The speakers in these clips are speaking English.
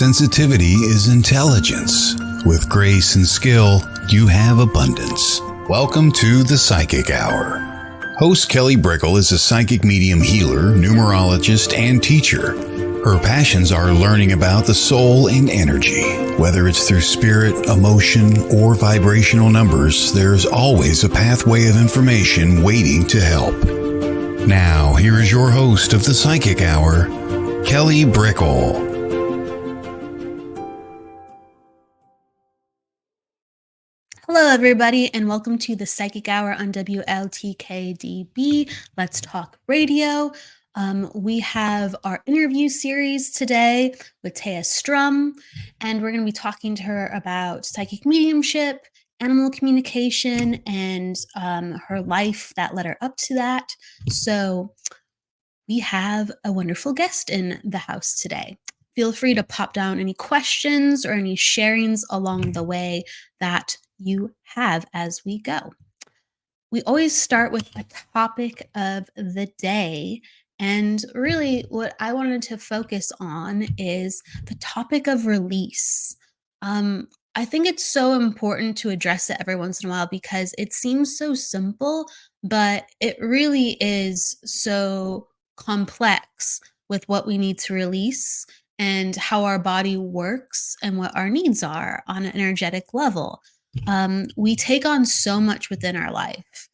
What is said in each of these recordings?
Sensitivity is intelligence. With grace and skill, you have abundance. Welcome to the Psychic Hour. Host Kelly Brickle is a psychic medium healer, numerologist, and teacher. Her passions are learning about the soul and energy. Whether it's through spirit, emotion, or vibrational numbers, there's always a pathway of information waiting to help. Now, here is your host of the Psychic Hour, Kelly Brickle. Hello, everybody, and welcome to the Psychic Hour on WLTKDB. Let's Talk Radio. We have our interview series today with Thea Strom, and we're going to be talking to her about psychic mediumship, animal communication, and her life that led her up to that. So we have a wonderful guest in the house today. Feel free to pop down any questions or any sharings along the way that you have as we go. We always start with a topic of the day. And really, what I wanted to focus on is the topic of release. I think it's so important to address it every once in a while because it seems so simple, but it really is so complex with what we need to release and how our body works and what our needs are on an energetic level. We take on so much within our life.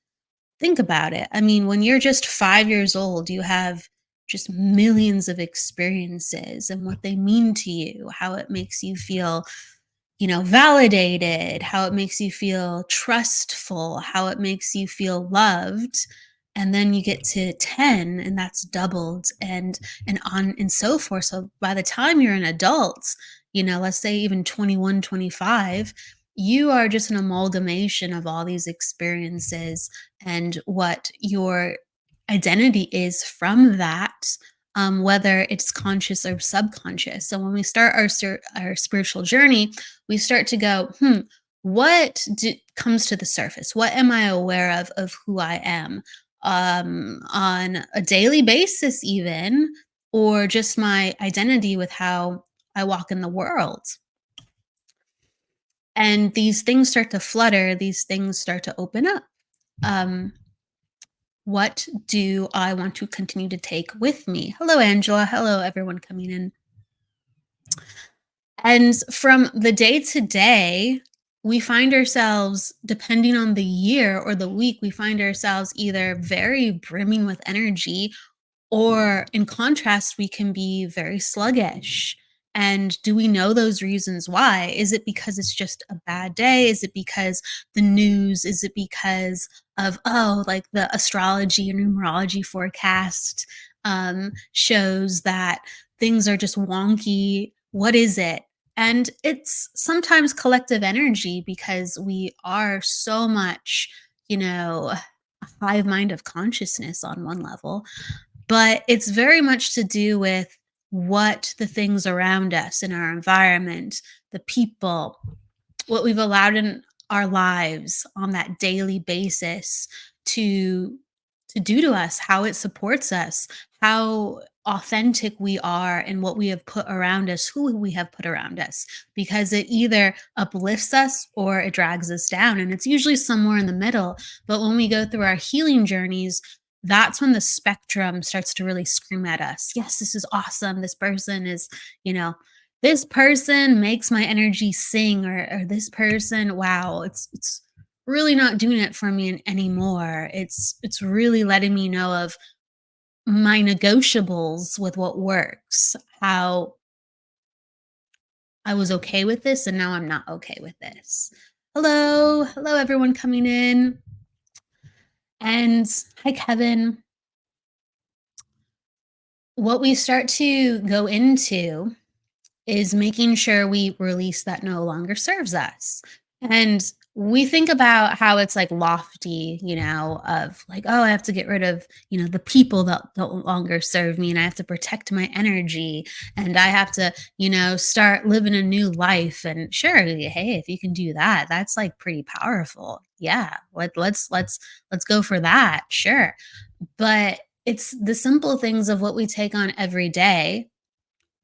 Think about it. I mean, when you're just 5 years old, you have just millions of experiences and what they mean to you, how it makes you feel, validated, how it makes you feel trustful, how it makes you feel loved. And then you get to 10 and that's doubled and on and so forth. So by the time you're an adult, let's say even 21, 25, you are just an amalgamation of all these experiences and what your identity is from that, whether it's conscious or subconscious. So when we start our spiritual journey, we start to go, what comes to the surface? What am I aware of who I am on a daily basis even, or just my identity with how I walk in the world? And these things start to flutter, these things start to open up. What do I want to continue to take with me? Hello, Angela. Hello, everyone coming in. And from the day to day, we find ourselves, depending on the year or the week, we find ourselves either very brimming with energy, or in contrast, we can be very sluggish. And do we know those reasons why? Is it because it's just a bad day? Is it because the news? Is it because of, like the astrology or numerology forecast shows that things are just wonky? What is it? And it's sometimes collective energy because we are so much, a hive mind of consciousness on one level. But it's very much to do with what the things around us in our environment, the people, what we've allowed in our lives on that daily basis to do to us, how it supports us, how authentic we are and what we have put around us, who we have put around us, because it either uplifts us or it drags us down. And it's usually somewhere in the middle. But when we go through our healing journeys, that's when the spectrum starts to really scream at us. Yes, this is awesome. This person is, this person makes my energy sing, or this person, wow, it's really not doing it for me anymore. It's really letting me know of my negotiables with what works, how I was okay with this and now I'm not okay with this. Hello everyone coming in. And hi, Kevin. What we start to go into is making sure we release that no longer serves us. And we think about how it's like lofty, of like, I have to get rid of, the people that no longer serve me, and I have to protect my energy, and I have to, start living a new life. And sure, hey, if you can do that, that's like pretty powerful. Yeah, let's go for that. Sure. But it's the simple things of what we take on every day,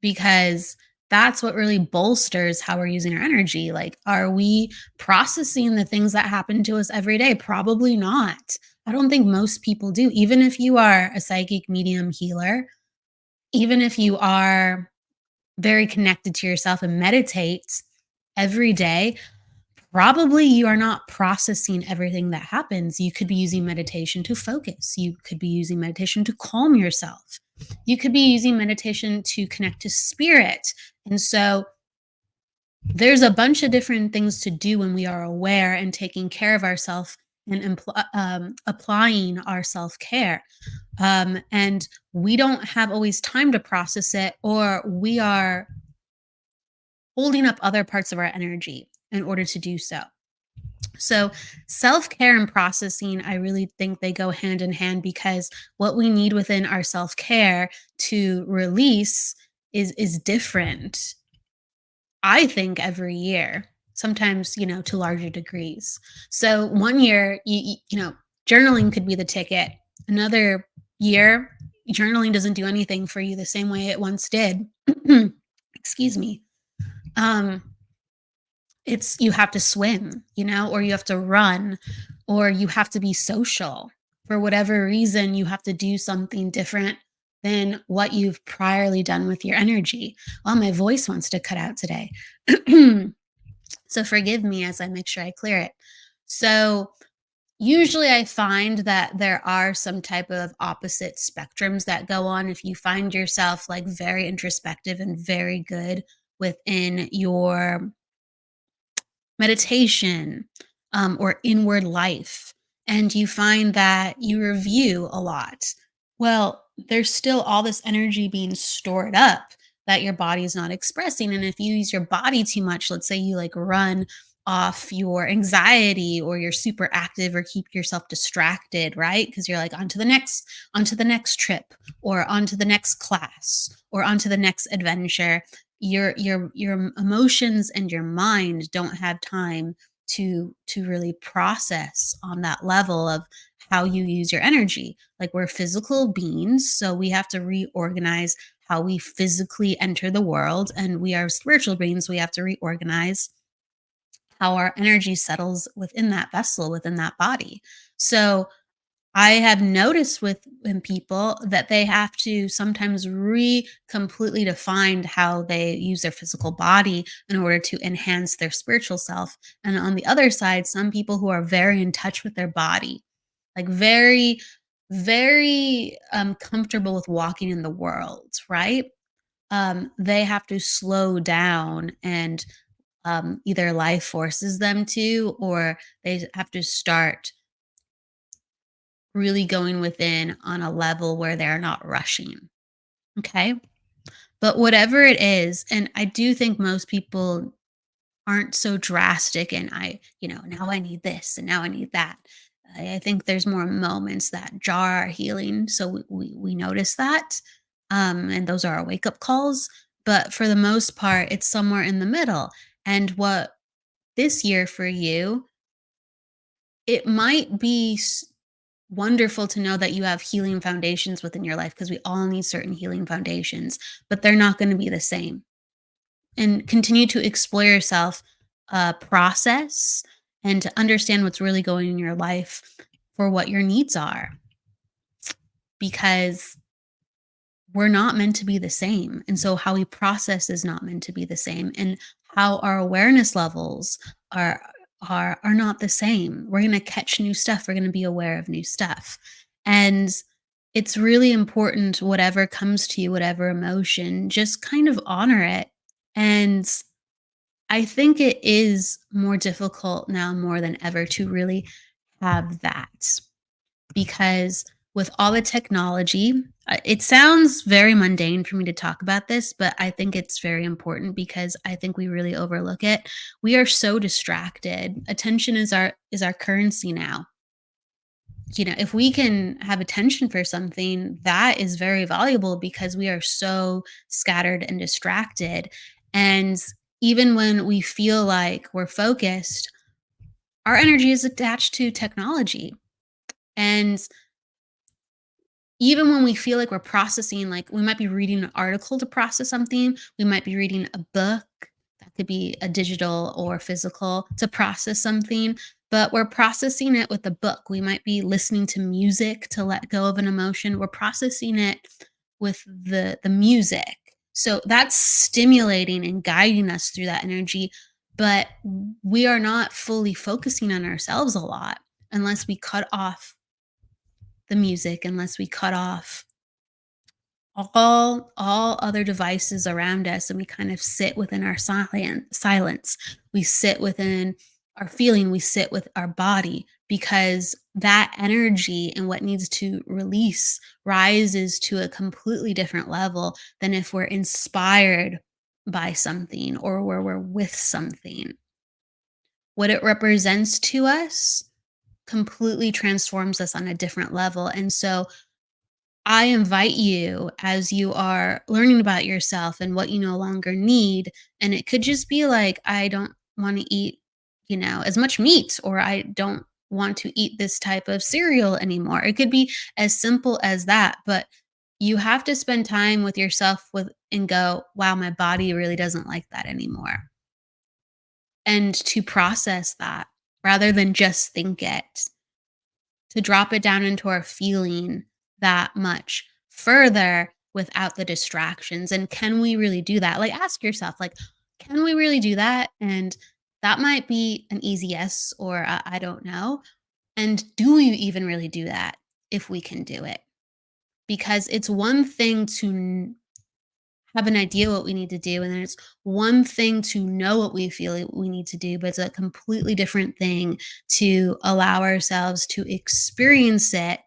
because that's what really bolsters how we're using our energy. Like, are we processing the things that happen to us every day? Probably not. I don't think most people do. Even if you are a psychic medium healer, even if you are very connected to yourself and meditate every day, probably you are not processing everything that happens. You could be using meditation to focus. You could be using meditation to calm yourself. You could be using meditation to connect to spirit. And so there's a bunch of different things to do when we are aware and taking care of ourselves and applying our self care. And we don't have always time to process it, or we are holding up other parts of our energy in order to do so. So, self care and processing, I really think they go hand in hand, because what we need within our self care to release is different, I think, every year, sometimes, to larger degrees. So, one year, journaling could be the ticket. Another year, journaling doesn't do anything for you the same way it once did. Excuse me. Um, it's you have to swim, or you have to run, or you have to be social. For whatever reason, you have to do something different than what you've priorly done with your energy. Well, my voice wants to cut out today. So forgive me as I make sure I clear it. So usually I find that there are some type of opposite spectrums that go on. If you find yourself like very introspective and very good within your meditation, or inward life, and you find that you review a lot, well, there's still all this energy being stored up that your body is not expressing. And if you use your body too much, let's say you like run off your anxiety, or you're super active, or keep yourself distracted, right? Because you're like onto the next trip, or onto the next class, or onto the next adventure. Your emotions and your mind don't have time to really process on that level of how you use your energy. Like, we're physical beings, so we have to reorganize how we physically enter the world, and we are spiritual beings, we have to reorganize how our energy settles within that vessel, within that body. So I have noticed with when people that they have to sometimes completely define how they use their physical body in order to enhance their spiritual self. And on the other side, some people who are very in touch with their body, like very, very comfortable with walking in the world, right? They have to slow down, and either life forces them to, or they have to start really going within on a level where they're not rushing. Okay. But whatever it is, and I do think most people aren't so drastic, and now I need this and now I need that. I think there's more moments that jar our healing. So we notice that. And those are our wake up calls. But for the most part, it's somewhere in the middle. And what this year for you, it might be wonderful to know that you have healing foundations within your life, because we all need certain healing foundations, but they're not going to be the same. And continue to explore yourself, process, and to understand what's really going in your life for what your needs are, because we're not meant to be the same. And so how we process is not meant to be the same. And how our awareness levels are are not the same. We're going to catch new stuff. We're going to be aware of new stuff. And it's really important, whatever comes to you, whatever emotion, just kind of honor it. And I think it is more difficult now more than ever to really have that, because with all the technology, it sounds very mundane for me to talk about this, but I think it's very important, because I think we really overlook it. We are so distracted. Attention is our currency now. If we can have attention for something, that is very valuable, because we are so scattered and distracted. And even when we feel like we're focused, our energy is attached to technology. And even when we feel like we're processing, like we might be reading an article to process something, we might be reading a book, that could be a digital or physical, to process something, but we're processing it with a book. We might be listening to music to let go of an emotion. We're processing it with the music. So that's stimulating and guiding us through that energy, but we are not fully focusing on ourselves a lot unless we cut off the music, unless we cut off all other devices around us, and we kind of sit within our silence. We sit within our feeling, we sit with our body, because that energy and what needs to release rises to a completely different level than if we're inspired by something or where we're with something. What it represents to us completely transforms us on a different level. And so I invite you, as you are learning about yourself and what you no longer need, and it could just be like, I don't want to eat, as much meat, or I don't want to eat this type of cereal anymore. It could be as simple as that, but you have to spend time with yourself with and go, wow, my body really doesn't like that anymore. And to process that rather than just think it, to drop it down into our feeling that much further without the distractions. And can we really do that? Like, ask yourself, like, can we really do that? And that might be an easy yes, or I don't know. And do we even really do that if we can do it? Because it's one thing to have an idea what we need to do, and then it's one thing to know what we feel we need to do, but it's a completely different thing to allow ourselves to experience it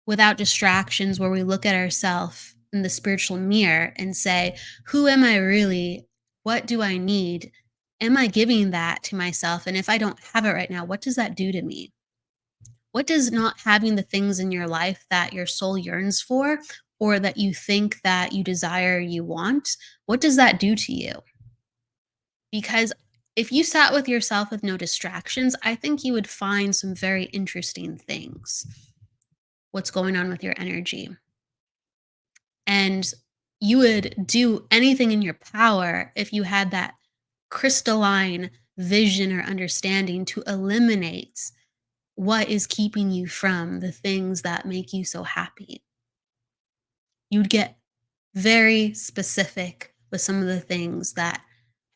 without distractions, where we look at ourselves in the spiritual mirror and say, who am I really? What do I need? Am I giving that to myself? And if I don't have it right now, what does that do to me? What does not having the things in your life that your soul yearns for, or that you think that you desire, you want, what does that do to you? Because if you sat with yourself with no distractions, I think you would find some very interesting things. What's going on with your energy? And you would do anything in your power if you had that crystalline vision or understanding to eliminate what is keeping you from the things that make you so happy. You'd get very specific with some of the things that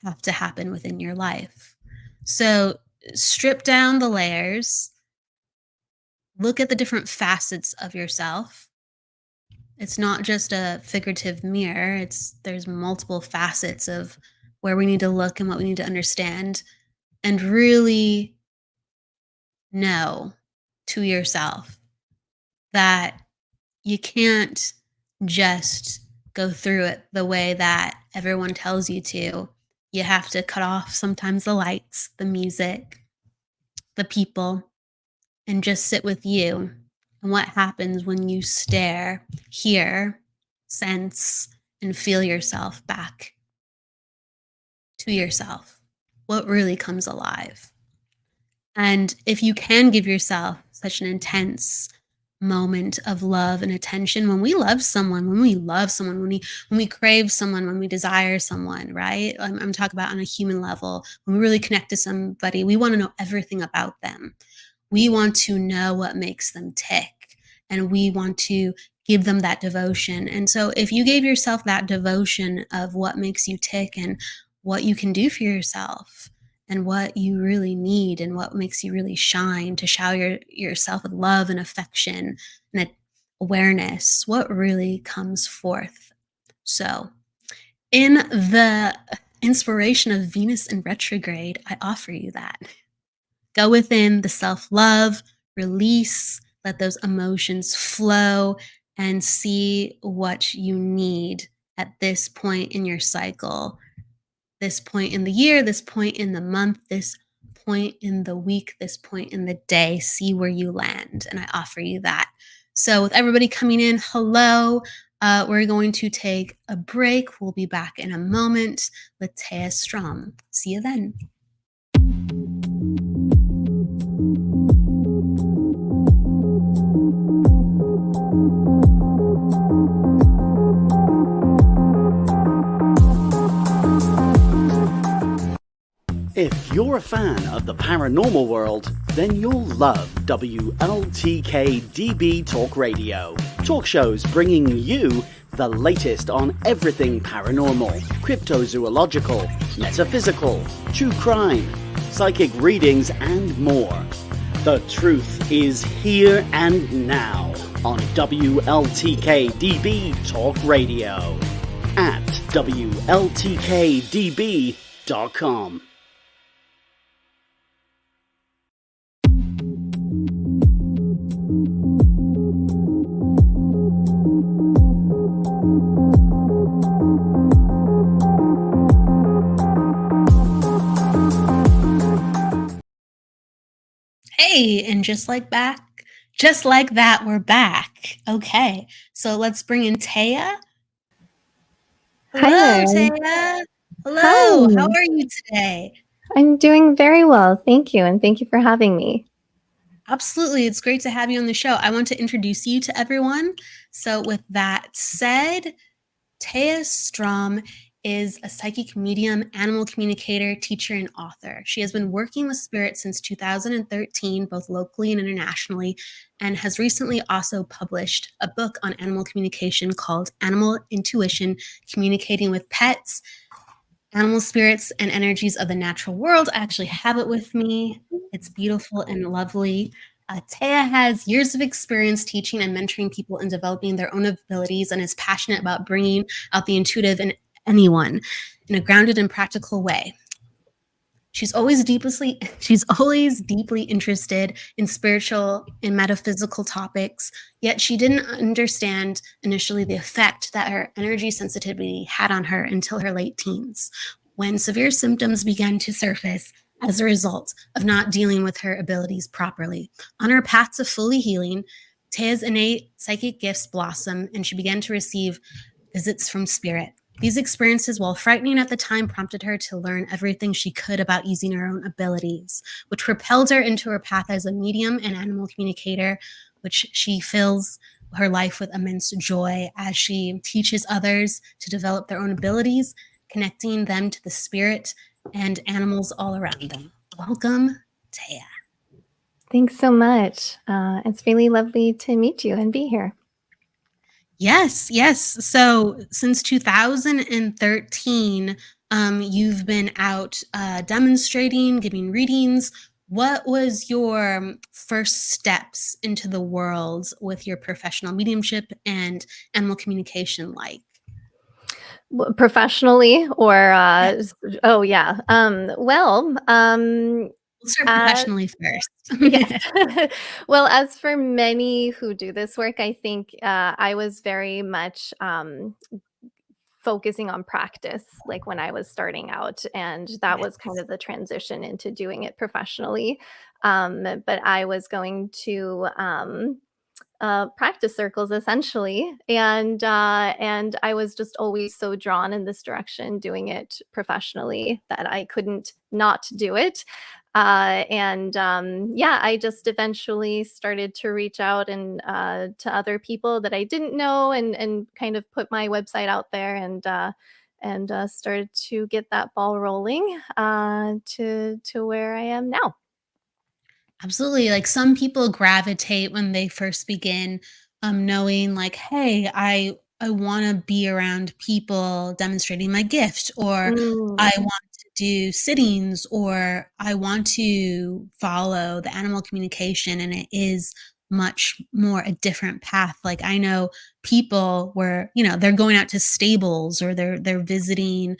have to happen within your life. So strip down the layers, look at the different facets of yourself. It's not just a figurative mirror, there's multiple facets of where we need to look and what we need to understand, and really know to yourself that you can't just go through it the way that everyone tells you to. You have to cut off sometimes the lights, the music, the people, and just sit with you and what happens when you stare, hear, sense, and feel yourself back to yourself. What really comes alive? And if you can give yourself such an intense moment of love and attention, when we love someone, when we crave someone, when we desire someone, right? I'm talking about on a human level. When we really connect to somebody, we want to know everything about them. We want to know what makes them tick, and we want to give them that devotion. And so if you gave yourself that devotion of what makes you tick and what you can do for yourself and what you really need and what makes you really shine, to shower yourself with love and affection and awareness, what really comes forth. So in the inspiration of Venus in retrograde, I offer you that. Go within the self love, release, let those emotions flow, and see what you need at this point in your cycle, this point in the year, this point in the month, this point in the week, this point in the day. See where you land. And I offer you that. So, with everybody coming in, hello. We're going to take a break. We'll be back in a moment with Thea Strom. See you then. you're a fan of the paranormal world, then you'll love WLTK DB Talk Radio. Talk shows bringing you the latest on everything paranormal, cryptozoological, metaphysical, true crime, psychic readings, and more. The truth is here and now on WLTK DB Talk Radio at WLTKDB.com. Hey, and just like that, we're back. Okay, so let's bring in Thea. Hi Hello, there. Thea. Hello, Hi. how are you today? I'm doing very well. Thank you. And thank you for having me. Absolutely, it's great to have you on the show. I want to introduce you to everyone. So with that said, Thea Strom is a psychic medium, animal communicator, teacher, and author. She has been working with spirits since 2013, both locally and internationally, and has recently also published a book on animal communication called Animal Intuition, Communicating with Pets, Animal Spirits, and Energies of the Natural World. I actually have it with me. It's beautiful and lovely. Thea has years of experience teaching and mentoring people in developing their own abilities and is passionate about bringing out the intuitive in anyone in a grounded and practical way. She's always deeply interested in spiritual and metaphysical topics, yet she didn't understand initially the effect that her energy sensitivity had on her until her late teens, when severe symptoms began to surface as a result of not dealing with her abilities properly. On her path to fully healing, Thea's innate psychic gifts blossomed, and she began to receive visits from spirit. These experiences, while frightening at the time, prompted her to learn everything she could about using her own abilities, which propelled her into her path as a medium and animal communicator, which she fills her life with immense joy as she teaches others to develop their own abilities, connecting them to the spirit and animals all around them. Welcome, Thea. Thanks so much. It's really lovely to meet you and be here. Yes. So since 2013, you've been out demonstrating, giving readings. What was your first steps into the world with your professional mediumship and animal communication like? Professionally or Yes. oh yeah. We'll start professionally first. Yes. Well, as for many who do this work, I think I was very much focusing on practice, like when I was starting out, and that was kind of the transition into doing it professionally. But I was going to practice circles essentially, and I was just always so drawn in this direction, doing it professionally, that I couldn't not do it. Yeah, I just eventually started to reach out and to other people that I didn't know, and kind of put my website out there, and started to get that ball rolling to where I am now. Absolutely. Like some people gravitate when they first begin, knowing like, hey, I want to be around people demonstrating my gift, or I Mm, want to do sittings, or I want to follow the animal communication, and it is much more a different path. Like I know people where, they're going out to stables, or they're visiting,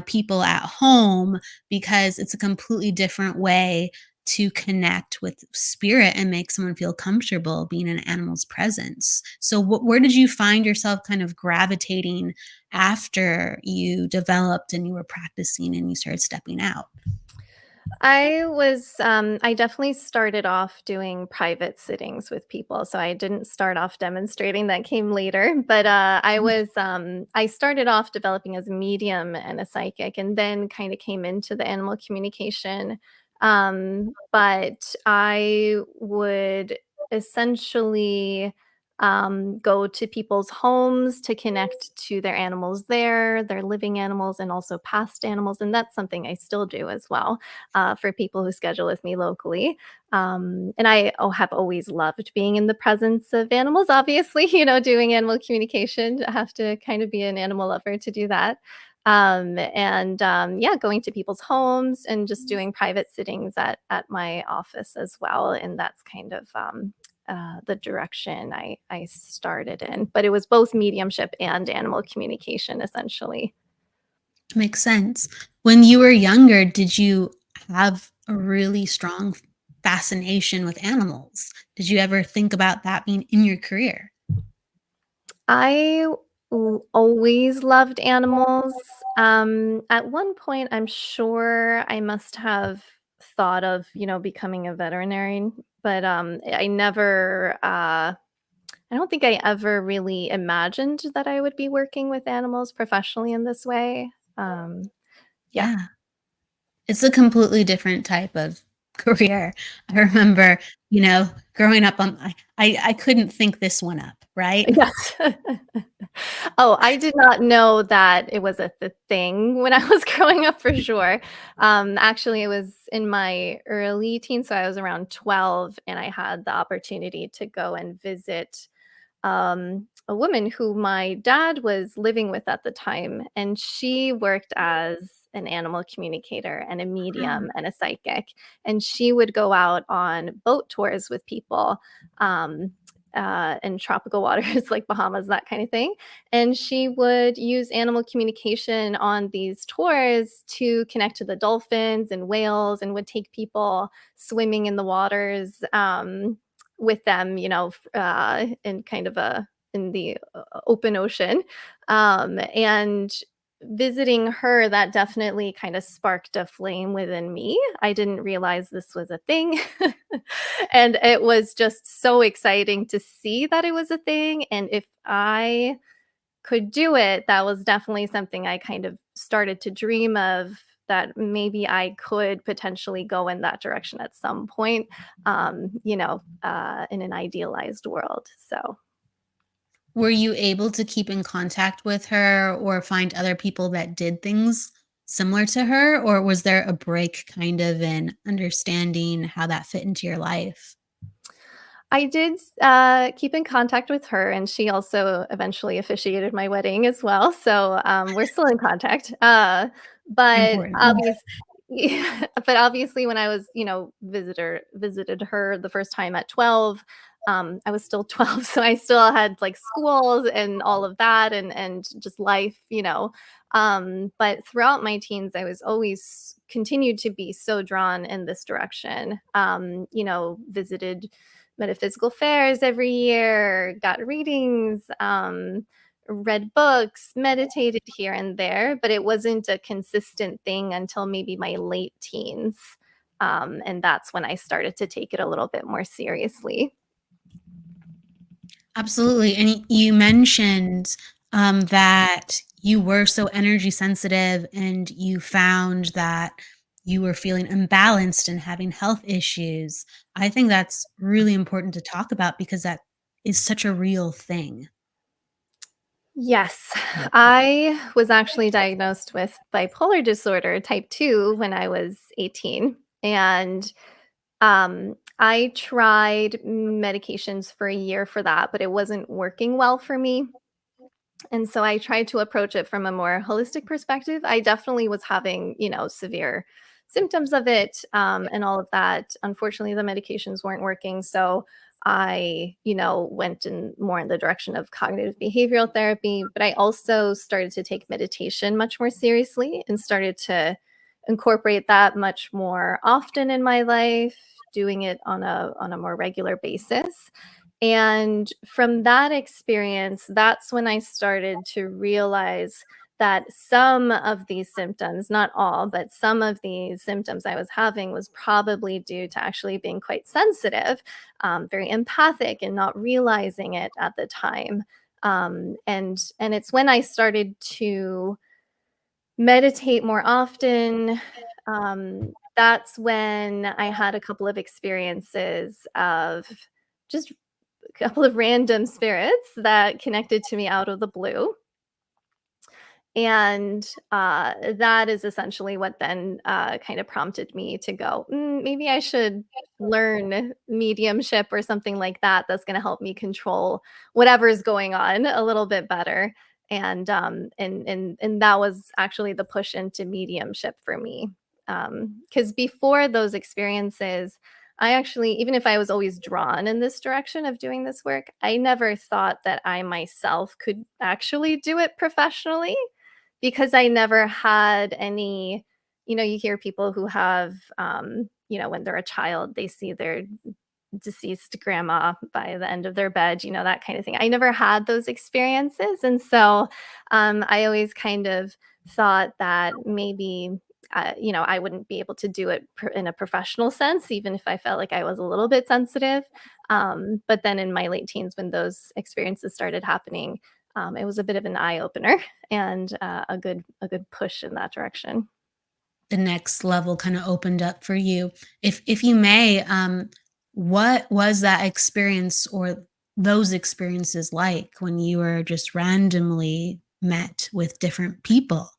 people at home, because it's a completely different way to connect with spirit and make someone feel comfortable being in an animal's presence. So where did you find yourself kind of gravitating after you developed and you were practicing and you started stepping out? I definitely started off doing private sittings with people. So I didn't start off demonstrating, that came later. But I started off developing as a medium and a psychic, and then kind of came into the animal communication. But I would essentially go to people's homes to connect to their animals there, their living animals, and also past animals. And that's something I still do as well for people who schedule with me locally. And I have always loved being in the presence of animals, obviously, doing animal communication. I have to kind of be an animal lover to do that. Yeah, going to people's homes and just doing private sittings at my office as well. And that's kind of the direction I started in. But it was both mediumship and animal communication, essentially. Makes sense. When you were younger, did you have a really strong fascination with animals? Did you ever think about that being in your career? I always loved animals. At one point, I'm sure I must have thought of, becoming a veterinarian, but I never. I don't think I ever really imagined that I would be working with animals professionally in this way. Yeah. Yeah. It's a completely different type of career. I remember, growing up, I couldn't think this one up, right? Yes. Oh, I did not know that it was a thing when I was growing up for sure. Actually, it was in my early teens, so I was around 12, and I had the opportunity to go and visit a woman who my dad was living with at the time, and she worked as an animal communicator and a Wow. medium and a psychic. And she would go out on boat tours with people um, in tropical waters like Bahamas, that kind of thing. And she would use animal communication on these tours to connect to the dolphins and whales and would take people swimming in the waters. With them, in kind of in the open ocean. And visiting her, that definitely kind of sparked a flame within me. I didn't realize this was a thing. And it was just so exciting to see that it was a thing. And if I could do it, that was definitely something I kind of started to dream of, that maybe I could potentially go in that direction at some point, in an idealized world. So Were you able to keep in contact with her or find other people that did things similar to her? Or was there a break kind of in understanding how that fit into your life? I did keep in contact with her, and she also eventually officiated my wedding as well. So we're still in contact. But Important. obviously, but obviously, when I was, visited her the first time at 12, I was still 12, so I still had like schools and all of that, and just life. But throughout my teens, I was always continued to be so drawn in this direction. Visited metaphysical fairs every year, got readings, read books, meditated here and there, but it wasn't a consistent thing until maybe my late teens. And that's when I started to take it a little bit more seriously. Absolutely. And you mentioned that you were so energy sensitive and you found that you were feeling imbalanced and having health issues. I think that's really important to talk about because that is such a real thing. Yes, I was actually diagnosed with bipolar disorder type 2 when I was 18. And I tried medications for a year for that, but it wasn't working well for me. And so I tried to approach it from a more holistic perspective. I definitely was having, severe symptoms of it, and all of that. Unfortunately, the medications weren't working. So I, went in more in the direction of cognitive behavioral therapy. But I also started to take meditation much more seriously and started to incorporate that much more often in my life, doing it on a more regular basis. And from that experience, that's when I started to realize that some of these symptoms, not all, but some of these symptoms I was having was probably due to actually being quite sensitive, very empathic, and not realizing it at the time. And it's when I started to meditate more often. That's when I had a couple of experiences of just couple of random spirits that connected to me out of the blue. And that is essentially what then kind of prompted me to go, maybe I should learn mediumship or something like that that's going to help me control whatever is going on a little bit better. And that was actually the push into mediumship for me. Because before those experiences, I actually, even if I was always drawn in this direction of doing this work, I never thought that I myself could actually do it professionally because I never had any, you hear people who have, when they're a child, they see their deceased grandma by the end of their bed, that kind of thing. I never had those experiences. And so I always kind of thought that maybe, I wouldn't be able to do it in a professional sense, even if I felt like I was a little bit sensitive. But then in my late teens, when those experiences started happening, it was a bit of an eye opener and a good push in that direction. The next level kind of opened up for you. If you may, what was that experience or those experiences like when you were just randomly met with different people?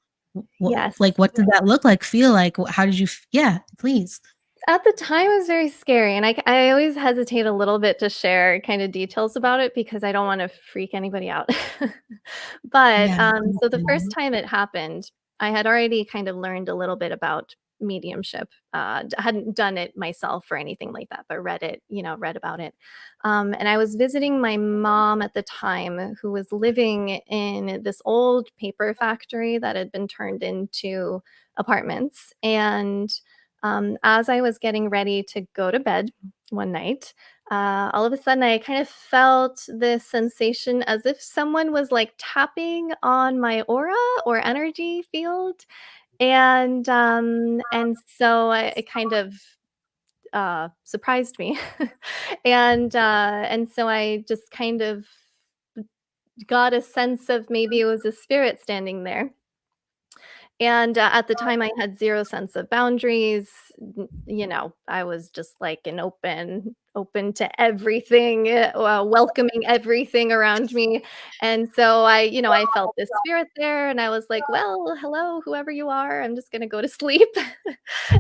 What, Yes. like, what did that look like, feel like? How did you, yeah, please. At the time, it was very scary, and I always hesitate a little bit to share kind of details about it because I don't wanna freak anybody out. But, Yeah. so the first time it happened, I had already kind of learned a little bit about mediumship. Hadn't done it myself or anything like that, but read about it. And I was visiting my mom at the time, who was living in this old paper factory that had been turned into apartments, and as I was getting ready to go to bed one night, all of a sudden I kind of felt this sensation as if someone was like tapping on my aura or energy field. And it kind of surprised me. And so I just kind of got a sense of maybe it was a spirit standing there. And, at the time, I had 0 sense of boundaries. I was just like an open to everything, welcoming everything around me. And so I felt this spirit there, and I was like, "Well, hello, whoever you are, I'm just gonna go to sleep."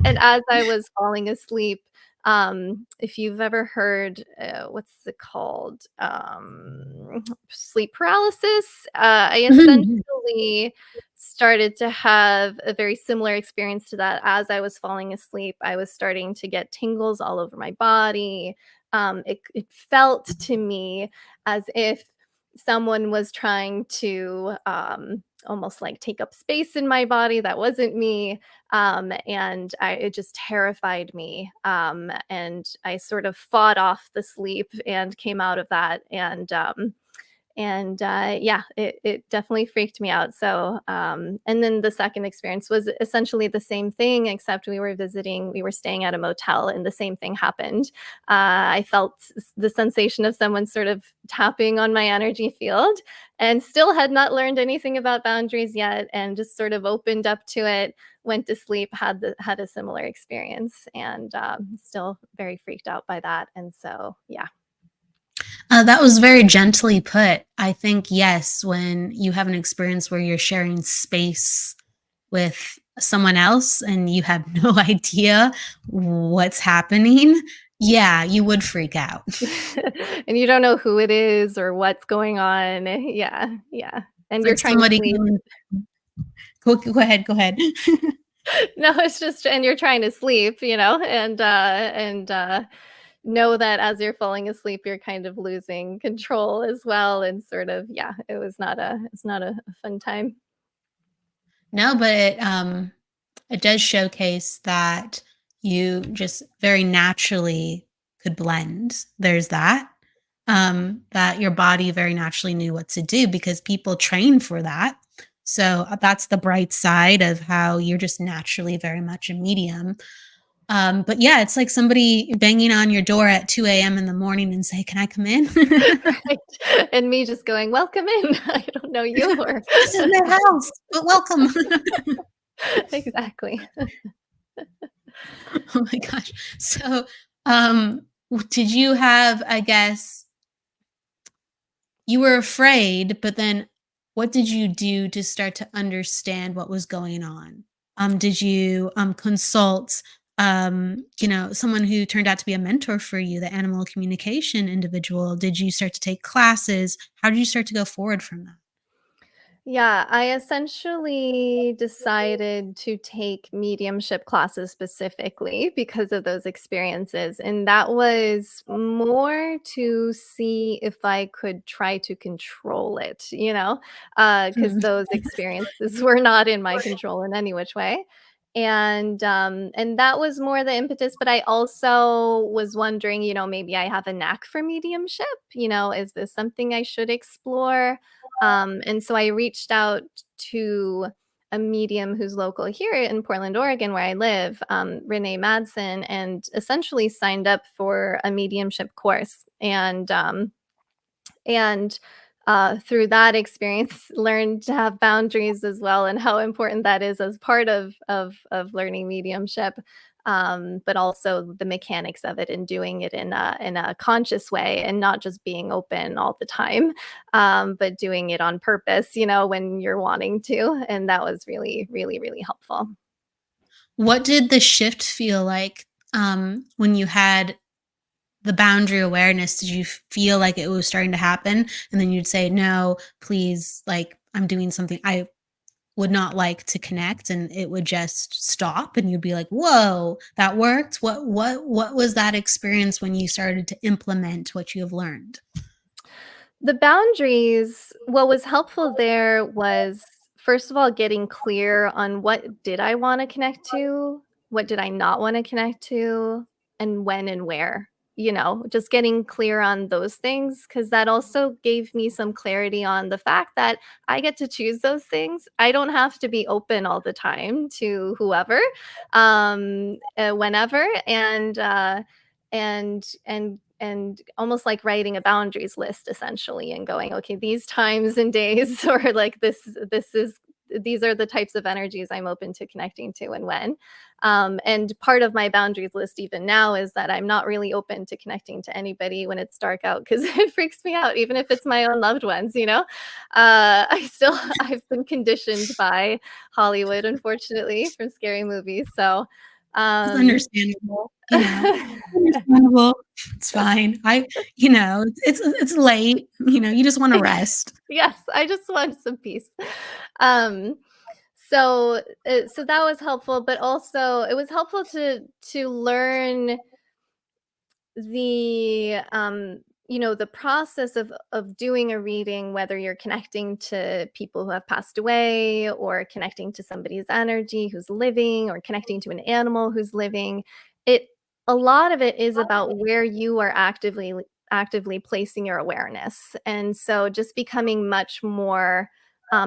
And as I was falling asleep, if you've ever heard, what's it called? Sleep paralysis, I essentially started to have a very similar experience to that. As I was falling asleep, I was starting to get tingles all over my body. It felt to me as if someone was trying to almost like take up space in my body that wasn't me. And it just terrified me. And I sort of fought off the sleep and came out of that. And yeah, it definitely freaked me out. So, and then the second experience was essentially the same thing, except we were staying at a motel, and the same thing happened. I felt the sensation of someone sort of tapping on my energy field, and still had not learned anything about boundaries yet, and just sort of opened up to it. Went to sleep, had a similar experience, and still very freaked out by that. And so, yeah. That was very gently put. I think, yes, when you have an experience where you're sharing space with someone else and you have no idea what's happening, yeah, you would freak out. And you don't know who it is or what's going on. Yeah, yeah. And It's you're like trying to somebody sleep. coming. Go ahead, go ahead. No, it's just, and you're trying to sleep, and know that as you're falling asleep, you're kind of losing control as well, and sort of, yeah, it's not a fun time. No, but it does showcase that you just very naturally could blend. There's that. That your body very naturally knew what to do because people train for that. So that's the bright side of how you're just naturally very much a medium. But yeah, it's like somebody banging on your door at 2 a.m. in the morning and say, "Can I come in?" Right. And me just going, "Welcome in." I don't know you or This is my house, but welcome. exactly. Oh my gosh. So, did you have, I guess, you were afraid, but then what did you do to start to understand what was going on? Did you consult someone who turned out to be a mentor for you, the animal communication individual? Did you start to take classes? How did you start to go forward from that? Yeah, I essentially decided to take mediumship classes specifically because of those experiences. And that was more to see if I could try to control it, because Mm. those experiences were not in my control in any which way. And that was more the impetus. But I also was wondering, maybe I have a knack for mediumship. Is this something I should explore? And so I reached out to a medium who's local here in Portland, Oregon, where I live, Renee Madsen, and essentially signed up for a mediumship course. And through that experience, learned to have boundaries as well, and how important that is as part of learning mediumship. But also the mechanics of it and doing it in a conscious way and not just being open all the time, but doing it on purpose, when you're wanting to. And that was really, really, really helpful. What did the shift feel like when you had the boundary awareness? Did you feel like it was starting to happen? And then you'd say, no, please, like, I'm doing something I would not like to connect, and it would just stop and you'd be like, whoa, that worked. What was that experience when you started to implement what you have learned? The boundaries, what was helpful there was, first of all, getting clear on what did I wanna connect to, what did I not wanna connect to, and when and where, just getting clear on those things, because that also gave me some clarity on the fact that I get to choose those things. I don't have to be open all the time to whoever, whenever, and almost like writing a boundaries list essentially and going, okay, these times and days or like this is these are the types of energies I'm open to connecting to and when. And part of my boundaries list even now is that I'm not really open to connecting to anybody when it's dark out because it freaks me out, even if it's my own loved ones. I've been conditioned by Hollywood, unfortunately, from scary movies. So It's um understandable, understandable. It's fine. It's late, you just want to rest. Yes, I just want some peace. Um, so that was helpful, but also it was helpful to learn the process of doing a reading, whether you're connecting to people who have passed away or connecting to somebody's energy who's living or connecting to an animal who's living. It A lot of it is about where you are actively placing your awareness. And so just becoming much more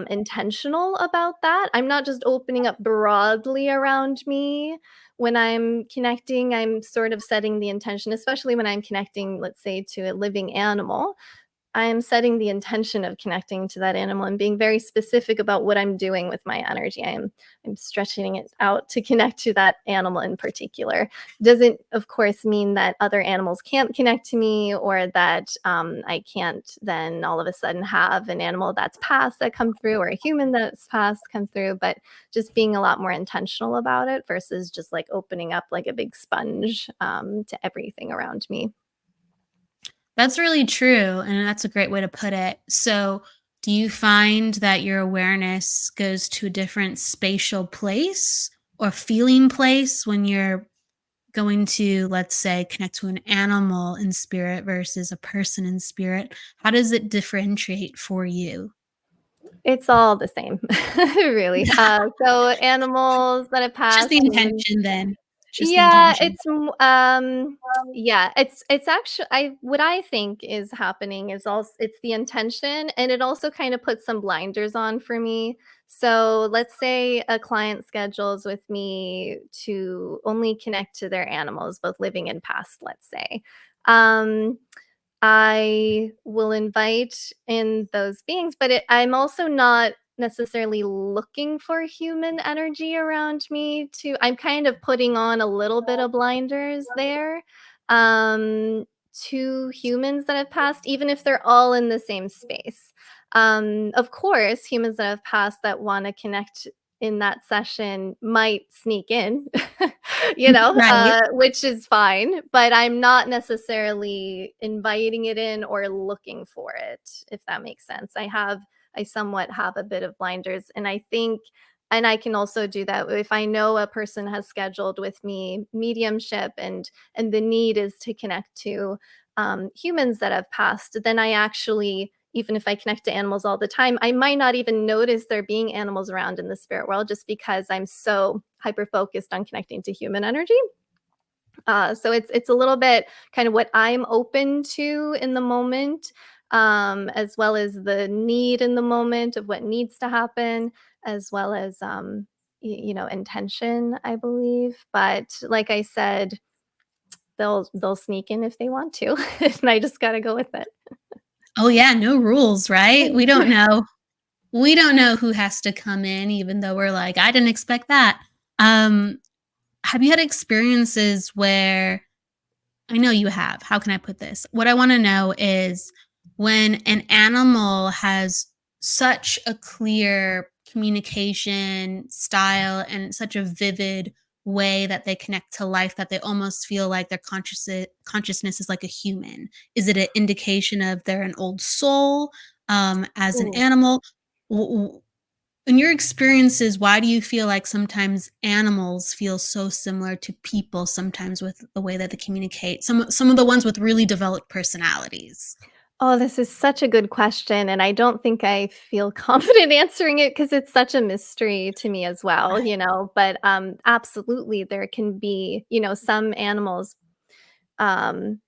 intentional about that. I'm not just opening up broadly around me when I'm connecting. I'm sort of setting the intention, especially when I'm connecting, let's say, to a living animal. I am setting the intention of connecting to that animal and being very specific about what I'm doing with my energy. I'm stretching it out to connect to that animal in particular. Doesn't, of course, mean that other animals can't connect to me or that I can't then all of a sudden have an animal that's passed that come through or a human that's passed come through, but just being a lot more intentional about it versus just like opening up like a big sponge to everything around me. That's really true, and that's a great way to put it. So, do you find that your awareness goes to a different spatial place or feeling place when you're going to, let's say, connect to an animal in spirit versus a person in spirit? How does it differentiate for you? It's all the same, really. So animals that have It's just passed, the humans. intention then. It's just the Yeah, intention. yeah, it's actually I what I think is happening is also it's the intention, and it also kind of puts some blinders on for me. So let's say a client schedules with me to only connect to their animals, both living and past, let's say. Um, I will invite in those beings, but I'm also not necessarily looking for human energy around me I'm kind of putting on a little bit of blinders there. to humans that have passed, even if they're all in the same space. Of course, humans that have passed that want to connect in that session might sneak in, Right. which is fine, but I'm not necessarily inviting it in or looking for it, if that makes sense. I somewhat have a bit of blinders, and I think, and I can also do that if I know a person has scheduled with me mediumship, and the need is to connect to humans that have passed, then I actually, even if I connect to animals all the time, I might not even notice there being animals around in the spirit world just because I'm so hyper focused on connecting to human energy. So it's a little bit kind of what I'm open to in the moment, as well as the need in the moment of what needs to happen, as well as intention, I believe. But like I said, they'll sneak in if they want to, and I just gotta go with it. Oh yeah, no rules, right? We don't know. We don't know who has to come in, even though we're like, I didn't expect that. Um, have you had experiences where I know you have. How can I put this? What I want to know is when an animal has such a clear communication style and such a vivid way that they connect to life that they almost feel like their consciousness is like a human. Is it an indication of they're an old soul as an Ooh. animal? In your experiences, why do you feel like sometimes animals feel so similar to people sometimes with the way that they communicate? Some of the ones with really developed personalities. Oh, this is such a good question, and I don't think I feel confident answering it because it's such a mystery to me as well, Right. but, absolutely, there can be, some animals, um,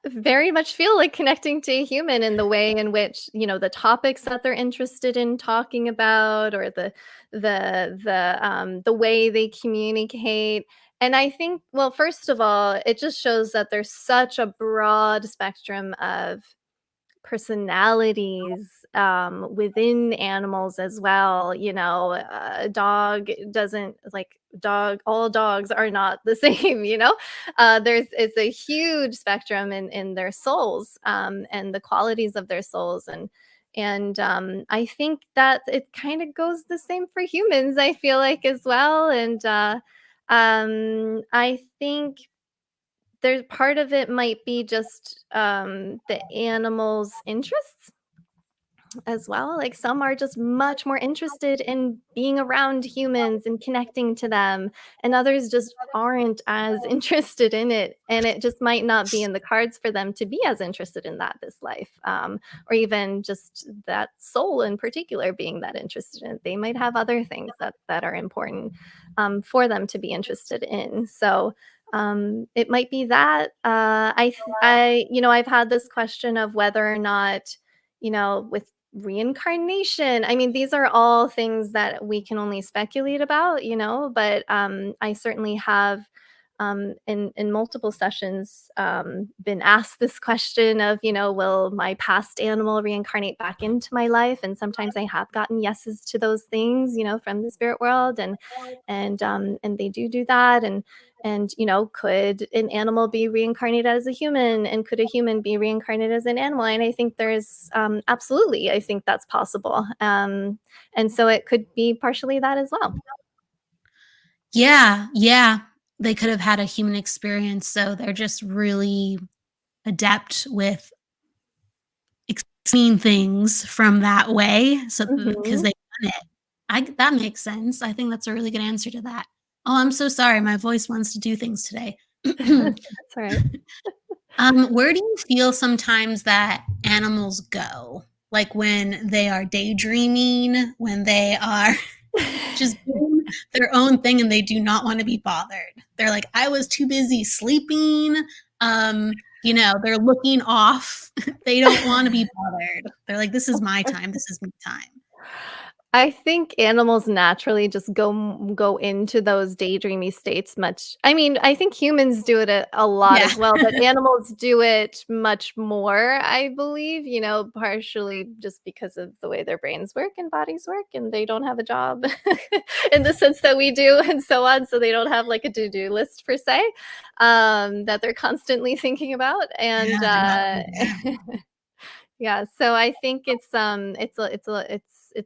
very much feel like connecting to a human in the way in which, the topics that they're interested in talking about, or the way they communicate. And I think, well, first of all, it just shows that there's such a broad spectrum of personalities within animals as well. A dog doesn't like dog all dogs are not the same. There's it's a huge spectrum in their souls, and the qualities of their souls. And I think that it kind of goes the same for humans, I feel like, as well. And I think there's part of it might be just, the animal's interests as well. Like, some are just much more interested in being around humans and connecting to them, and others just aren't as interested in it, and it just might not be in the cards for them to be as interested in that this life, or even just that soul in particular being that interested in it. They might have other things that are important, for them to be interested in. So, it might be that. I've had this question of whether or not, with reincarnation. I mean, these are all things that we can only speculate about, but I certainly have, in multiple sessions, been asked this question of, will my past animal reincarnate back into my life? And sometimes I have gotten yeses to those things, from the spirit world, and they do that. And could an animal be reincarnated as a human, and could a human be reincarnated as an animal? And I think there's, absolutely, I think that's possible. And so it could be partially that as well. Yeah, yeah. They could have had a human experience, so they're just really adept with seeing things from that way, so because Mhm. they've done it. I that makes sense. I think that's a really good answer to that. Oh, I'm so sorry. My voice wants to do things today. That's right. Where do you feel sometimes that animals go? Like when they are daydreaming, when they are just doing their own thing and they do not want to be bothered. They're like, I was too busy sleeping. They're looking off. They don't want to be bothered. They're like, this is my time. This is me time. I think animals naturally just go into those daydreamy states much. I mean, I think humans do it a lot Yeah. as well, but animals do it much more, I believe, partially just because of the way their brains work and bodies work, and they don't have a job in the sense that we do and so on, so they don't have, like, a to-do list per se, that they're constantly thinking about, and, Yeah, no, yeah. yeah, so I think it's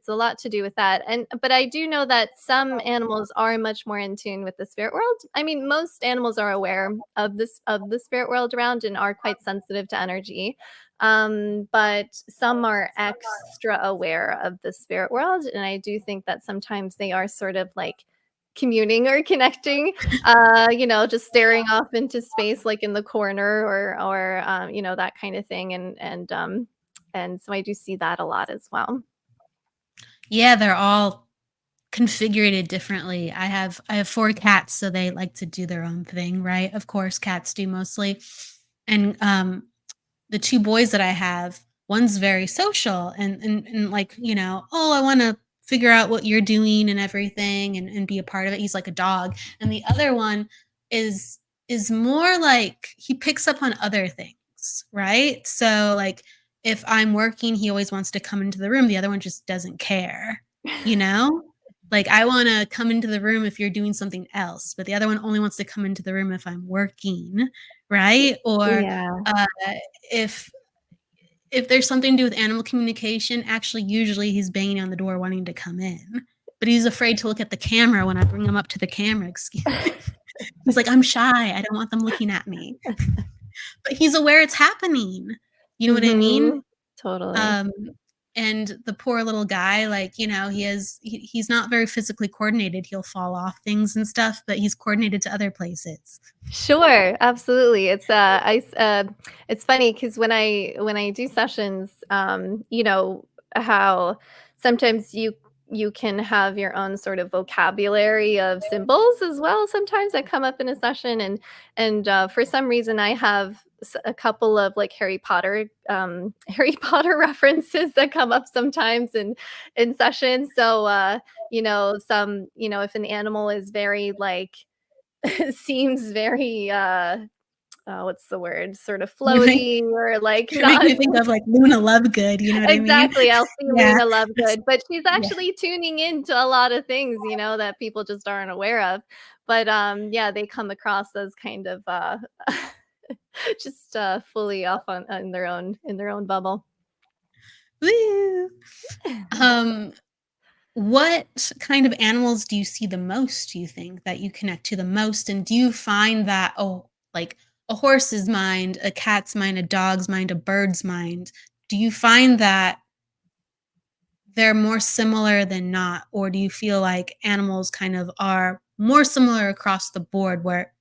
a lot to do with that. And but I do know that some animals are much more in tune with the spirit world. I mean, most animals are aware of the spirit world around and are quite sensitive to energy. But some are extra aware of the spirit world, and I do think that sometimes they are sort of like communing or connecting, just staring off into space like in the corner or that kind of thing. And so I do see that a lot as well. Yeah, they're all configured differently. I have 4 cats, so they like to do their own thing, right? Of course, cats do mostly. And, the 2 boys that I have, one's very social and like, "Oh, I wanna figure out what you're doing and everything and be a part of it." He's like a dog. And the other one is is more like he picks up on other things, right? So, like, if I'm working, he always wants to come into the room, the other one just doesn't care, you know? Like, I wanna come into the room if you're doing something else, but the other one only wants to come into the room if I'm working, right? Or, Yeah. uh if if there's something to do with animal communication, actually, usually he's banging on the door wanting to come in, but he's afraid to look at the camera when I bring him up to the camera, excuse me. He's like, "I'm shy, I don't want them looking at me." But he's aware it's happening. You know what I mean? Mhm. Totally. Um, and the poor little guy, like, he's not very physically coordinated, he'll fall off things and stuff, but he's coordinated to other places. Sure, absolutely. It's funny because when I do sessions, how sometimes you can have your own sort of vocabulary of symbols as well sometimes that come up in a session, and for some reason I have a couple of like Harry Potter Harry Potter references that come up sometimes in sessions. So if an animal is very like seems very, what's the word? Sort of You make floaty or like you make not me think of, like, Luna Lovegood, you know what I mean? exactly, I'll see Yeah, Luna that's Lovegood, but she's yeah. actually tuning into a lot of things, that people just aren't aware of. But, yeah, they come across as kind of, just, fully off on in their own bubble. Woo. Um, what kind of animals do you see the most, do you think, that you connect to the most? And do you find that, like a horse's mind, a cat's mind, a dog's mind, a bird's mind, do you find that they're more similar than not? Or do you feel like animals kind of are more similar across the board where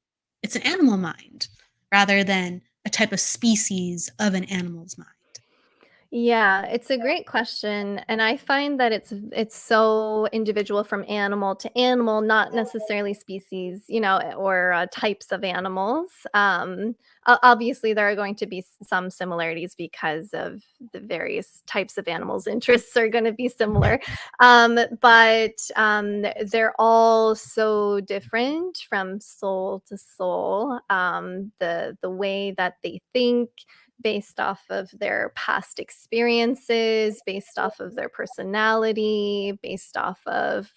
it's an animal mind rather than a type of species of an animal's mind? Yeah, it's a great question, and I find that it's so individual from animal to animal, not necessarily species, or types of animals. Obviously, there are going to be some similarities because of the various types of animals' interests are going to be similar, but they're all so different from soul to soul. The way that they think based off of their past experiences, based off of their personality, based off of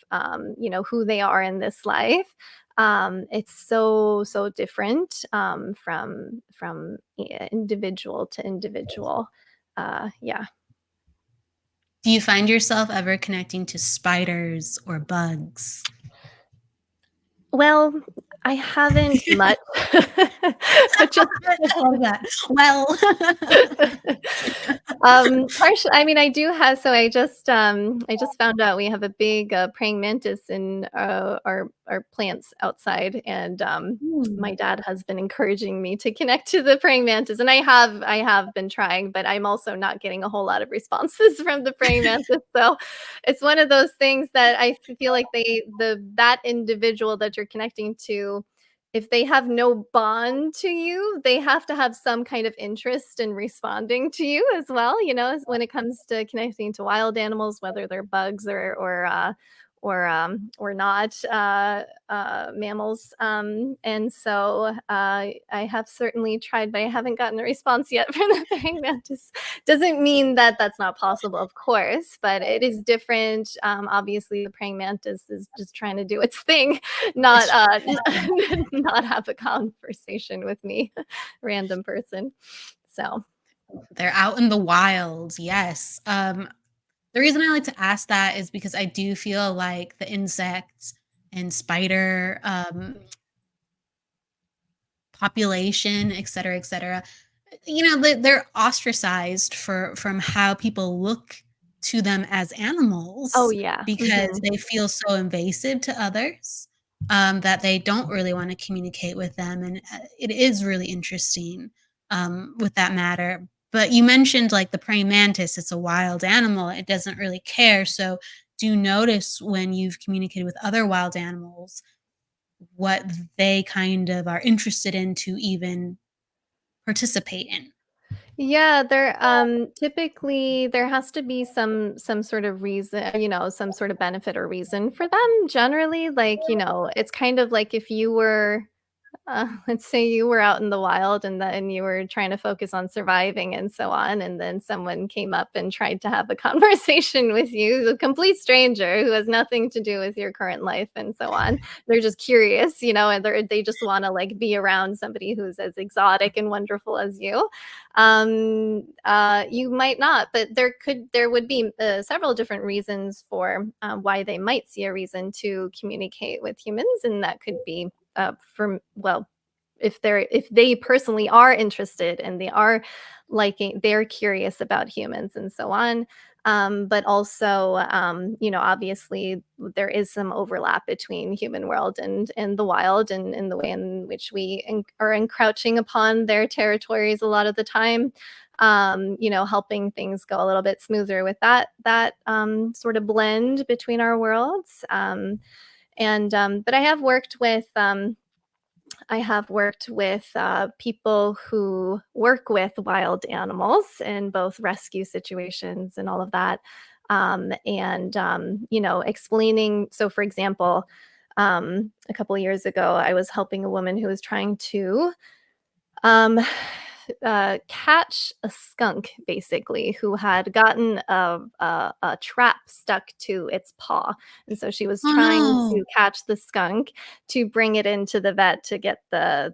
who they are in this life. It's so different from individual to individual. Yeah. Do you find yourself ever connecting to spiders or bugs? Well, I haven't much. Just I love that. Well, partially, I mean, I do have so I just found out we have a big, praying mantis in, our plants outside, and, ooh, my dad has been encouraging me to connect to the praying mantis, and I have been trying, but I'm also not getting a whole lot of responses from the praying mantis, so it's one of those things that I feel like that individual that you're connecting to if they have no bond to you, they have to have some kind of interest in responding to you as well, when it comes to connecting to wild animals, whether they're bugs or not mammals. And so I have certainly tried, but I haven't gotten a response yet from the praying mantis. Doesn't mean that that's not possible, of course, but it is different. Obviously, the praying mantis is just trying to do its thing, not It's not have a conversation with me, random person. So They're out in the wild. Yes. The reason I like to ask that is because I do feel like the insects and spider population, et cetera, they're ostracized from how people look to them as oh animals yeah. because they feel so invasive to others, that they don't really want to communicate with them. And it is really interesting, with that matter. But you mentioned like the praying mantis, it's a wild animal, it doesn't really care. So do you notice when you've communicated with other wild animals what they kind of are interested in to even participate in? Yeah, there typically there has to be some sort of reason, some sort of benefit or reason for them generally. Like, it's kind of like if you were let's say you were out in the wild and then you were trying to focus on surviving and so on, and then someone came up and tried to have a conversation with you, a complete stranger who has nothing to do with your current life and so on. They're just curious, and they just want to like be around somebody who's as exotic and wonderful as you. You might not, but there would be several different reasons for why they might see a reason to communicate with humans, and that could be from well if they personally are interested and they're curious about humans and so on. But also, obviously there is some overlap between human world and the wild, and in the way in which we are encroaching upon their territories a lot of the time. Helping things go a little bit smoother with that sort of blend between our worlds. And But I have worked with people who work with wild animals in both rescue situations and all of that. Explaining. So, for example, a couple of years ago, I was helping a woman who was trying to um, catch a skunk, basically, who had gotten a trap stuck to its paw. And so she was Oh, trying no. to catch the skunk to bring it into the vet to get the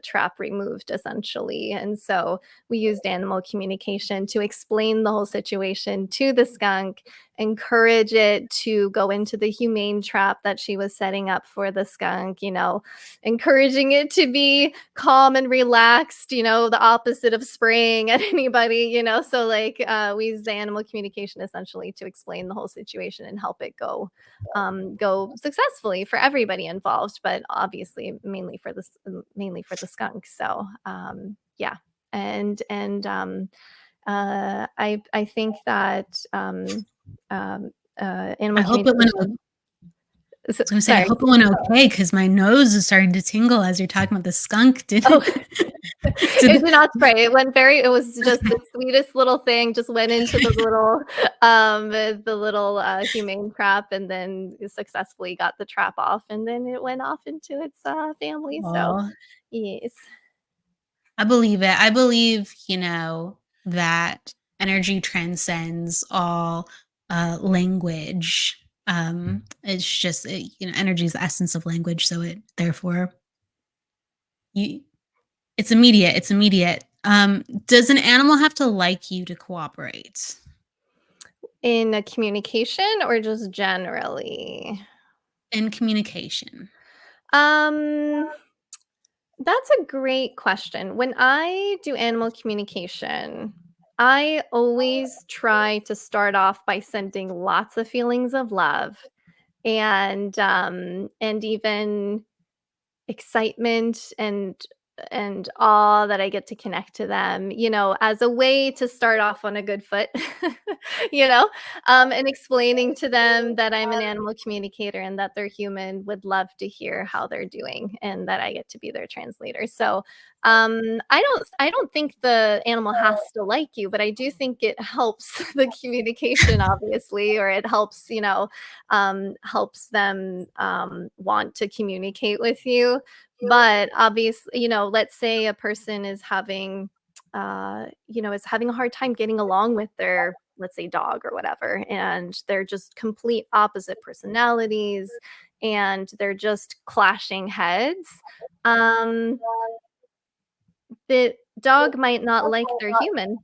trap removed, essentially. And so we used animal communication to explain the whole situation to the skunk, encourage it to go into the humane trap that she was setting up for the skunk, encouraging it to be calm and relaxed, the opposite of spraying at anybody, So like we use the animal communication essentially to explain the whole situation and help it go successfully for everybody involved, but obviously mainly for the skunk. So yeah. And I think that I animal hope it went communication. I was gonna say, I Sorry. hope it went okay because my nose is starting to tingle as you're talking about the skunk. Did Oh, did it did not spray. It was just the sweetest little thing, just went into the little humane trap and then successfully got the trap off, and then it went off into its family. So, Aw, yes. I believe it. I believe, that energy transcends all, language. It's just, energy is the essence of language, so it therefore you it's immediate, it's immediate. Does an animal have to like you to cooperate In a communication or just generally? in communication? Um, that's a great question. When I do animal communication, I always try to start off by sending lots of feelings of love and even excitement and and awe that I get to connect to them, as a way to start off on a good foot, you know, and explaining to them that I'm an animal communicator and that they're human, would love to hear how they're doing and that I get to be their translator. So I don't think the animal has to like you, but I do think it helps the communication, obviously, or it helps, helps them want to communicate with you. But obviously, let's say a person is having a hard time getting along with their, let's say, dog or whatever, and they're just complete opposite personalities and they're just clashing heads. Um, the dog might not like their human,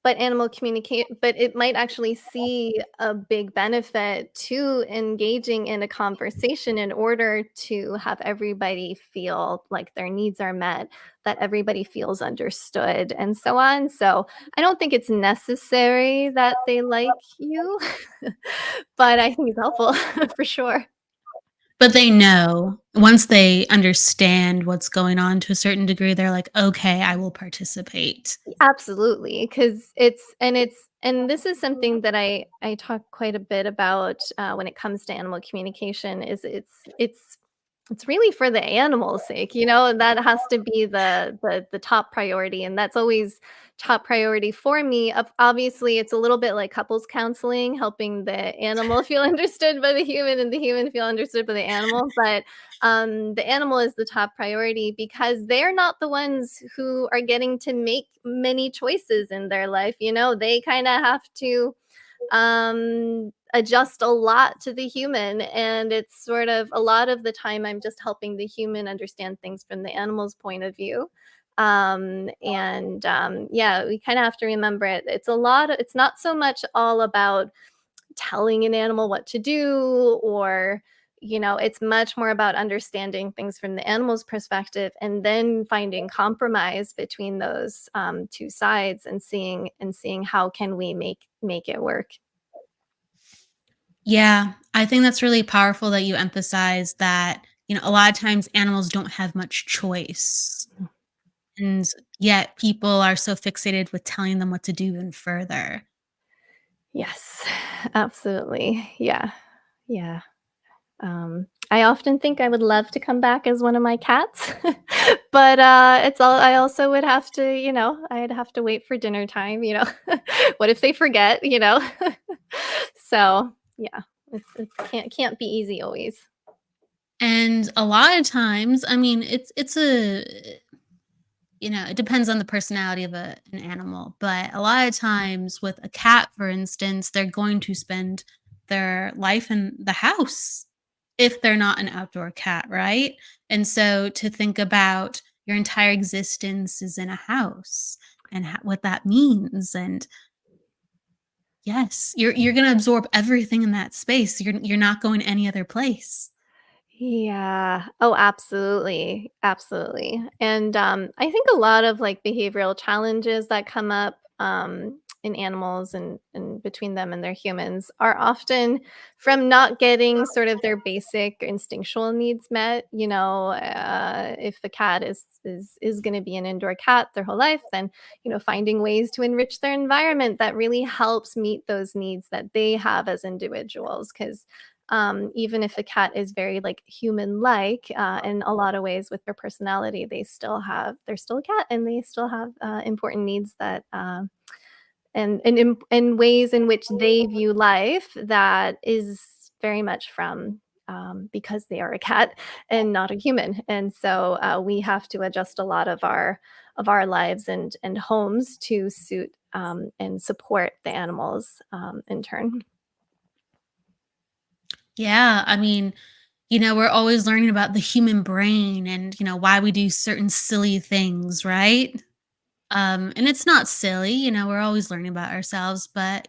but it might actually see a big benefit to engaging in a conversation in order to have everybody feel like their needs are met, that everybody feels understood, and so on. So I don't think it's necessary that they like you, but I think it's helpful for sure. But they know once they understand what's going on to a certain degree, they're like, "Okay, I will participate." Absolutely, because and this is something that I talk quite a bit about when it comes to animal communication. Is it's really for the animal's sake, that has to be the top priority, and that's always top priority for me. Obviously, it's a little bit like couples counseling, helping the animal feel understood by the human and the human feel understood by the animal. But the animal is the top priority because they're not the ones who are getting to make many choices in their life. They kind of have to adjust a lot to the human, and it's sort of a lot of the time I'm just helping the human understand things from the animal's point of view. Yeah, we kind of have to remember it's not so much all about telling an animal what to do, or it's much more about understanding things from the animal's perspective and then finding compromise between those two sides, and seeing how can we make it work. Yeah, I think that's really powerful that you emphasize that, a lot of times animals don't have much choice, and yet people are so fixated with telling them what to do even further. Yes, absolutely. Yeah. Yeah. I often think I would love to come back as one of my cats, but I also would have to, I'd have to wait for dinner time. What if they forget? So yeah, it's can't be easy always. And a lot of times, I mean, it's a it depends on the personality of an animal, but a lot of times with a cat, for instance, they're going to spend their life in the house if they're not an outdoor cat, right? And so to think about your entire existence is in a house and what that means, and yes, you're going to absorb everything in that space. You're not going any other place. Yeah. Oh, absolutely. Absolutely. And I think a lot of like behavioral challenges that come up in animals and between them and their humans are often from not getting sort of their basic instinctual needs met. If the cat is going to be an indoor cat their whole life, then finding ways to enrich their environment that really helps meet those needs that they have as individuals. Because even if a cat is very like human like in a lot of ways with their personality, they're still a cat, and they still have important needs that and ways in which they view life that is very much from because they are a cat and not a human. And so we have to adjust a lot of our lives and homes to suit and support the animals in turn. Yeah, I mean, we're always learning about the human brain and, why we do certain silly things, right? And it's not silly, we're always learning about ourselves, but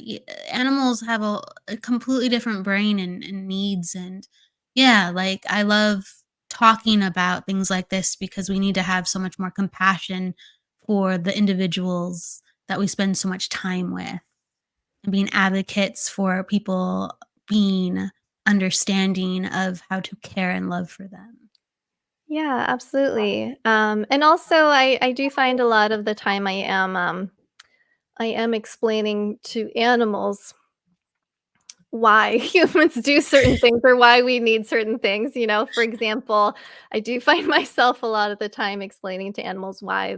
animals have a completely different brain and needs. And yeah, like I love talking about things like this because we need to have so much more compassion for the individuals that we spend so much time with, and being advocates for people being understanding of how to care and love for them. Yeah, absolutely. And also I do find a lot of the time I am explaining to animals why humans do certain things or why we need certain things, you know? For example, I do find myself a lot of the time explaining to animals why,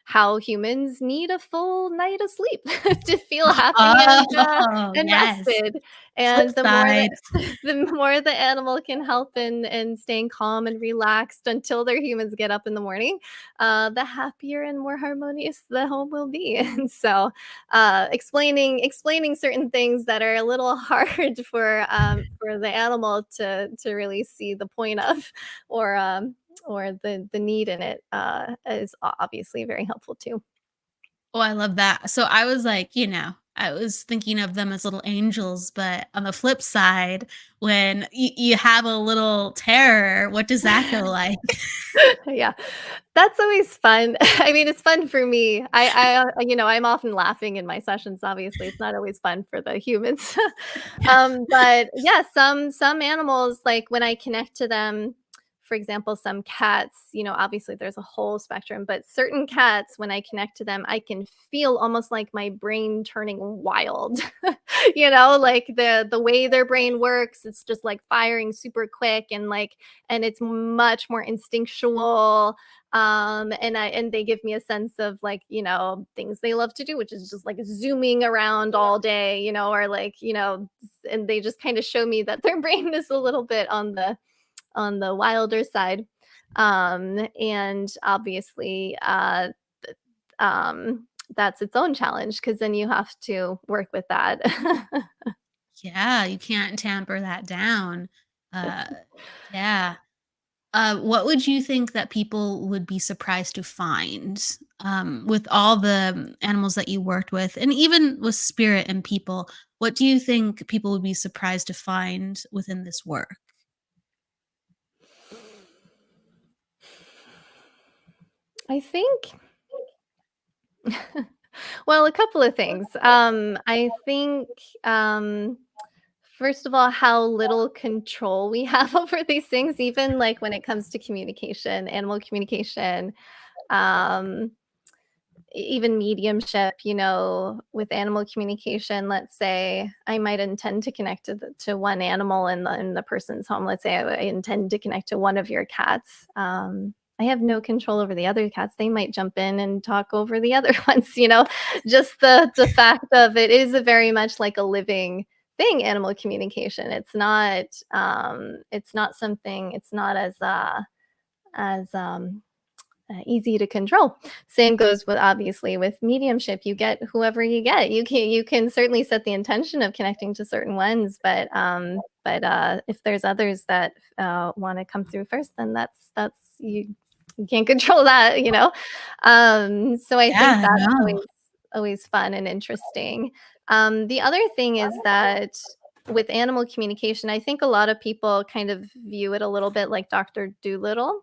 how humans need a full night of sleep to feel happy Oh, and yes. rested. Flip And the more that side. the more the animal can help in staying calm and relaxed until their humans get up in the morning, the happier and more harmonious the home will be. And so explaining certain things that are a little hard for the animal to really see the point of, or the need in it, is obviously very helpful too. Oh, I love that. So I was like, I was thinking of them as little angels, but on the flip side, when you have a little terror, what does that go like? Yeah, that's always fun. I mean, it's fun for me. I'm often laughing in my sessions. Obviously, it's not always fun for the humans. But yeah, some animals, like when I connect to them, for example, some cats, obviously there's a whole spectrum, but certain cats, when I connect to them, I can feel almost like my brain turning wild. Like the way their brain works, it's just like firing super quick, and it's much more instinctual. And they give me a sense of, like, things they love to do, which is just like zooming around all day, or like, and they just kind of show me that their brain is a little bit on the wilder side. And obviously, that's its own challenge, because then you have to work with that. Yeah, you can't tamper that down. Uh, yeah. What would you think that people would be surprised to find with all the animals that you worked with, and even with spirit and people? What do you think people would be surprised to find within this work? I think, well, a couple of things. I think, um, first of all, how little control we have over these things, even like when it comes to communication, animal communication, um, even mediumship, with animal communication. Let's say I might intend to connect to one animal in the person's home. Let's say I intend to connect to one of your cats. I have no control over the other cats. They might jump in and talk over the other ones. Just the fact of it is a very much like a living thing. Animal communication. It's not something. It's not as easy to control. Same goes with, obviously, with mediumship. You get whoever you get. You can certainly set the intention of connecting to certain ones, but if there's others that want to come through first, then that's you can't control that, So I think Yeah, that's no. always fun and interesting. The other thing is that with animal communication, I think a lot of people kind of view it a little bit like Dr. Doolittle,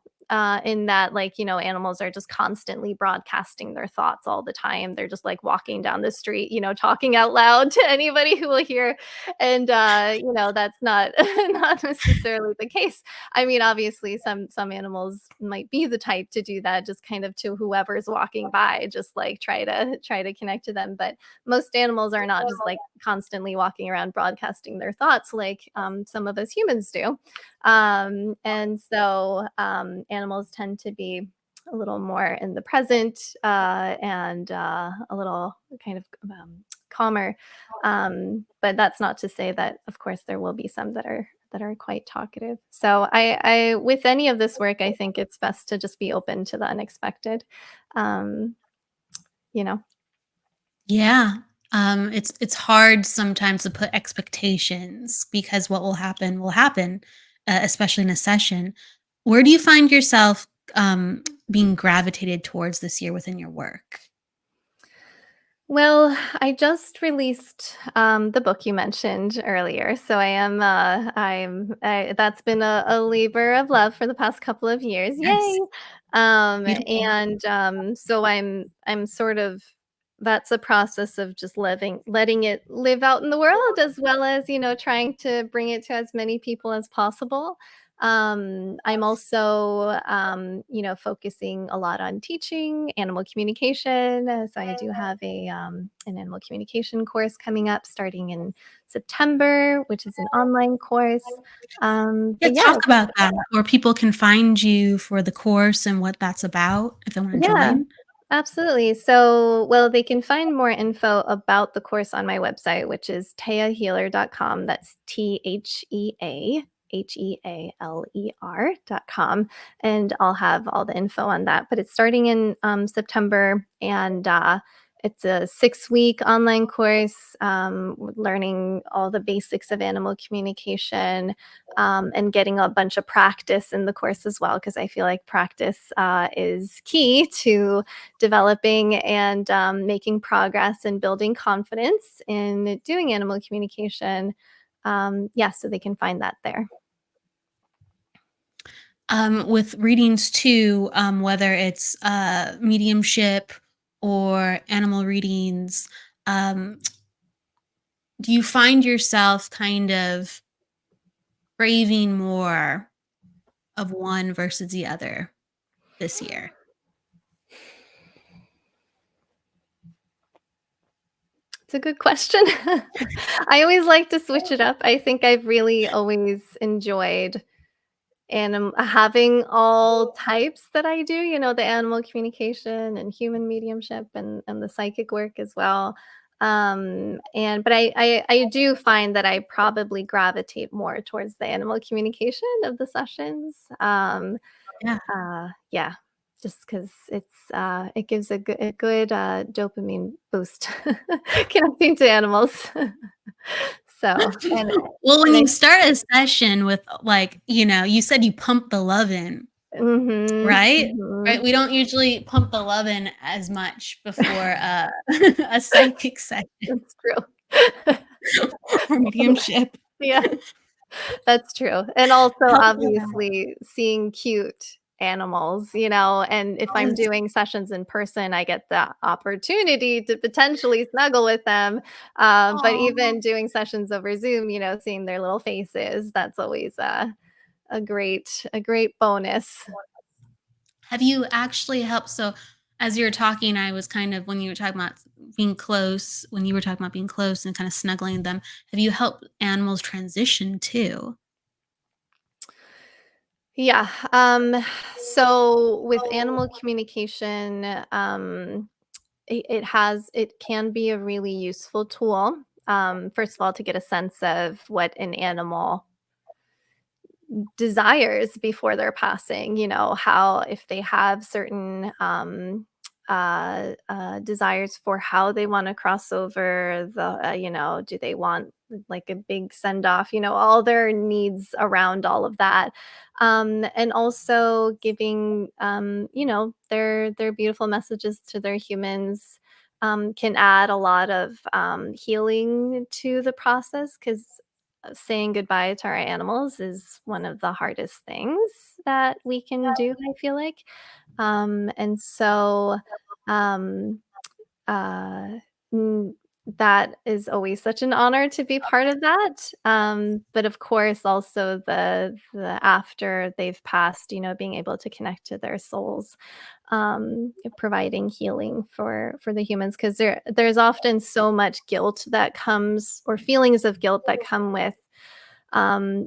in that, like, animals are just constantly broadcasting their thoughts all the time. They're just like walking down the street, talking out loud to anybody who will hear. And that's not not necessarily the case. I mean, obviously, some animals might be the type to do that, just kind of to whoever's walking by, just like try to connect to them. But most animals are not just like constantly walking around broadcasting their thoughts like, some of us humans do. And so animals tend to be a little more in the present, and a little kind of calmer. But that's not to say that, of course, there will be some that are quite talkative. So with any of this work, I think it's best to just be open to the unexpected. Um, you know. Yeah. It's hard sometimes to put expectations because what will happen, especially in a session. Where do you find yourself being gravitated towards this year within your work? Well, I just released the book you mentioned earlier, so that's been a labor of love for the past couple of years. Yes. Yay! Beautiful. And so I'm sort of that's a process of just letting it live out in the world, as well as trying to bring it to as many people as possible. I'm also, focusing a lot on teaching animal communication. So I do have an animal communication course coming up starting in September, which is an online course. Yeah, But yeah, talk about that, where people can find you for the course and what that's about if they wanna yeah, join. absolutely. So, well, they can find more info about the course on my website, which is teahealer.com. That's TheaHealer.com. And I'll have all the info on that. But it's starting in September, and it's a 6-week online course, learning all the basics of animal communication, and getting a bunch of practice in the course as well, because I feel like practice is key to developing and making progress and building confidence in doing animal communication. Yeah, so they can find that there. With readings too, whether it's mediumship or animal readings, um, do you find yourself kind of craving more of one versus the other this year? It's a good question. I always like to switch it up. I think I've really always enjoyed having all types that I do, the animal communication and human mediumship and the psychic work as well. But I do find that I probably gravitate more towards the animal communication of the sessions. Yeah. Yeah, just because it gives a good dopamine boost connecting to animals. So Well, when and I you start a session with, like, you said you pump the love in, mhm, right? Right? mhm. We don't usually pump the love in as much before a psychic session That's true. or mediumship. Yeah, that's true. And also, Help with that. obviously, seeing cute animals, and if I'm Yes. doing sessions in person, I get the opportunity to potentially snuggle with them. But Aw. even doing sessions over Zoom, seeing their little faces, that's always a great bonus. Have you actually helped as you were talking, I was kind of when you were talking about being close when you were talking about being close and kinda snuggling them, have you helped animals transition too? Yeah. So with animal communication, it can be a really useful tool. First of all, to get a sense of what an animal desires before they're passing, how if they have certain desires for how they want to cross over do they want like a big send off, all their needs around all of that. And also giving their beautiful messages to their humans can add a lot of healing to the process, because saying goodbye to our animals is one of the hardest things that we can do, I feel like. And so, um, uh, mm, that is always such an honor to be part of that. But of course, also the after they've passed, being able to connect to their souls, providing healing for the humans, because there's often so much guilt that comes, or feelings of guilt that come with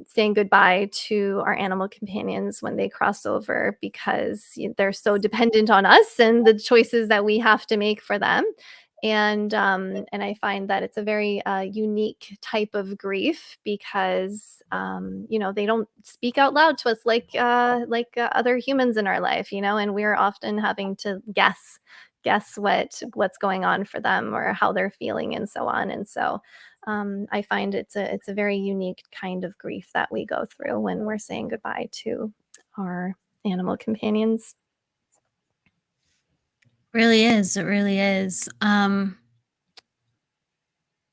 saying goodbye to our animal companions when they cross over, because they're so dependent on us and the choices that we have to make for them. And I find that it's a very unique type of grief, because they don't speak out loud to us like other humans in our life, and we're often having to guess what's going on for them or how they're feeling and so on. And so I find it's a very unique kind of grief that we go through when we're saying goodbye to our animal companions. Really is, it really is.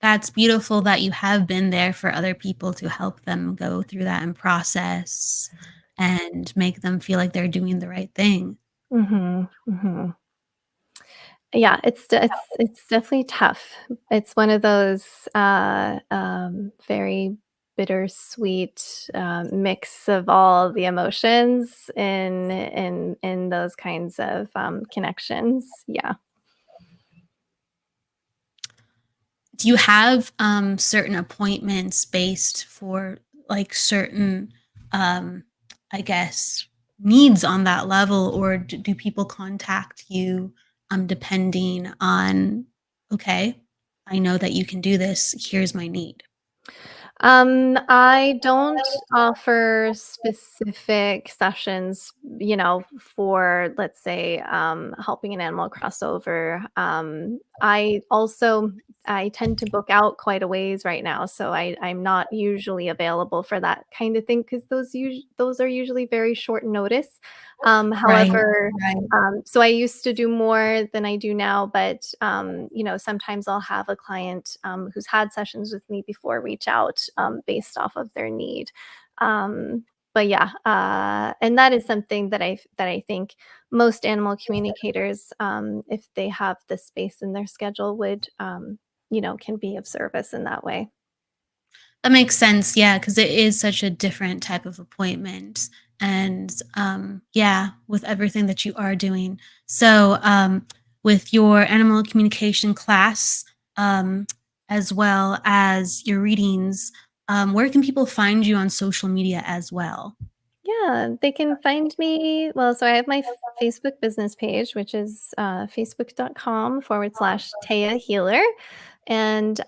That's beautiful that you have been there for other people to help them go through that and process and make them feel like they're doing the right thing. Mhm, mhm. Yeah, it's definitely tough. It's one of those very bittersweet mix of all the emotions in those kinds of connections. Yeah. Do you have certain appointments based for like certain, um, I guess, needs on that level, or do people contact you depending on, okay, I know that you can do this. Here's my need. I don't offer specific sessions, for, let's say, helping an animal cross over. I tend to book out quite a ways right now, so I'm not usually available for that kind of thing because those are usually very short notice. Right. However, Right. so I used to do more than I do now, but sometimes I'll have a client who's had sessions with me before reach out based off of their need. Um, but yeah, and that is something that I think most animal communicators, if they have the space in their schedule, would can be of service in that way. That makes sense, yeah, because it is such a different type of appointment, and, yeah, with everything that you are doing. So, with your animal communication class, um, as well as your readings, where can people find you on social media as well? Yeah, they can find me. Well, so I have my Facebook business page, which is facebook.com/Taya Healer. And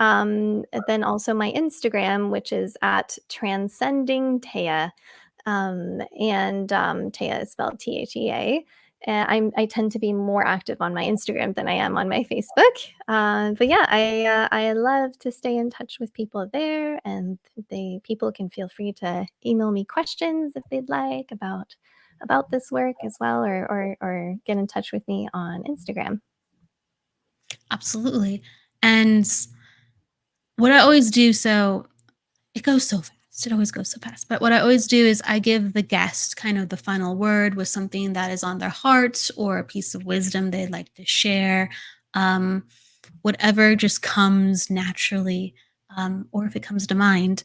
then also my Instagram, which is at Transcending Taya. And Taya is spelled Thea. And I tend to be more active on my Instagram than I am on my Facebook. But yeah, I love to stay in touch with people there, and people can feel free to email me questions if they'd like about this work as well, or get in touch with me on Instagram. Absolutely, and what I always do, so it goes so fast. It always goes so fast. But what I always do is I give the guest kind of the final word with something that is on their heart or a piece of wisdom they'd like to share. Um, Whatever just comes naturally, or if it comes to mind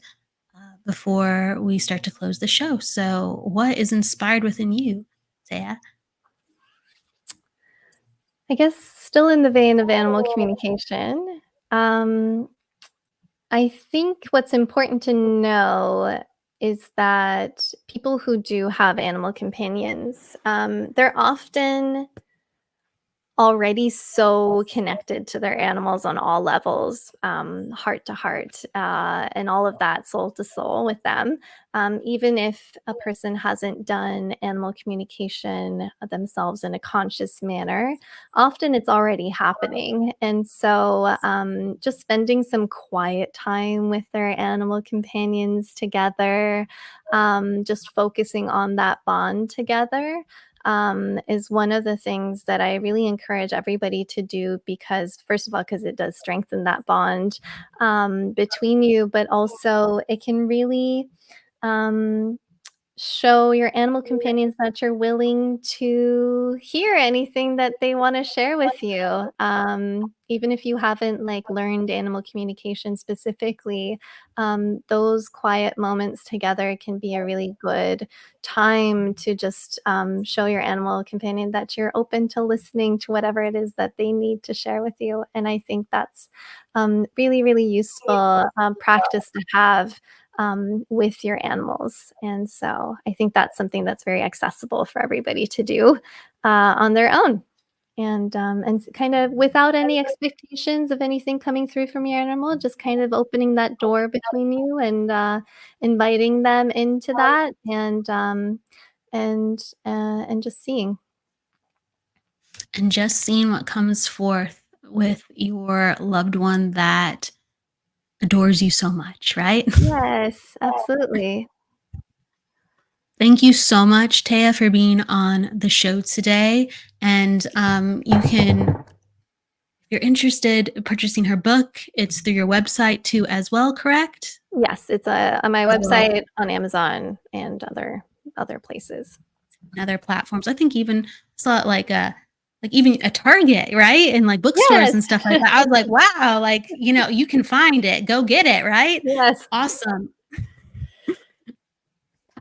before we start to close the show. So, what is inspired within you, Thea? I guess still in the vein of animal communication, um, I think what's important to know is that people who do have animal companions, they're often already so connected to their animals on all levels, heart to heart, and all of that, soul to soul with them. Even if a person hasn't done animal communication themselves in a conscious manner, often it's already happening. And so, just spending some quiet time with their animal companions together, just focusing on that bond together, is one of the things that I really encourage everybody to do because, first of all, because it does strengthen that bond between you, but also it can really um, show your animal companions that you're willing to hear anything that they want to share with you. Even if you haven't like learned animal communication specifically, those quiet moments together can be a really good time to just show your animal companion that you're open to listening to whatever it is that they need to share with you. And I think that's really, really useful practice to have with your animals. And so I think that's something that's very accessible for everybody to do on their own. And kind of without any expectations of anything coming through from your animal, just kind of opening that door between you and inviting them into that, and just seeing. And just seeing what comes forth with your loved one that adores you so much, right? Yes, absolutely. Thank you so much, Taya, for being on the show today. And you can, if you're interested in purchasing her book, it's through your website too, as well, correct? Yes, it's on my As well as website, on Amazon, and other places. other platforms. I think even saw it like even a Target, right? And like bookstores Yes. and stuff like that. I was like, wow, like, you can find it. Go get it, right? Yes. Awesome.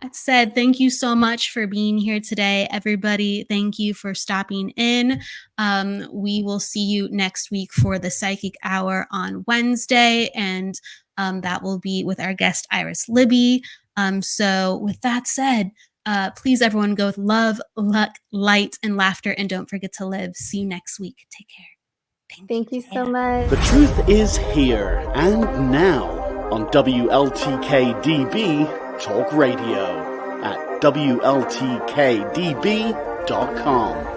That said, thank you so much for being here today, everybody. Thank you for stopping in. We will see you next week for the Psychic Hour on Wednesday, and that will be with our guest Iris Libby. So with that said, please everyone go with love, luck, light, and laughter, and don't forget to live. See you next week. Take care. Thank you so Thea. much. The truth is here and now on WLTKDB Talk Radio at WLTKDB.com.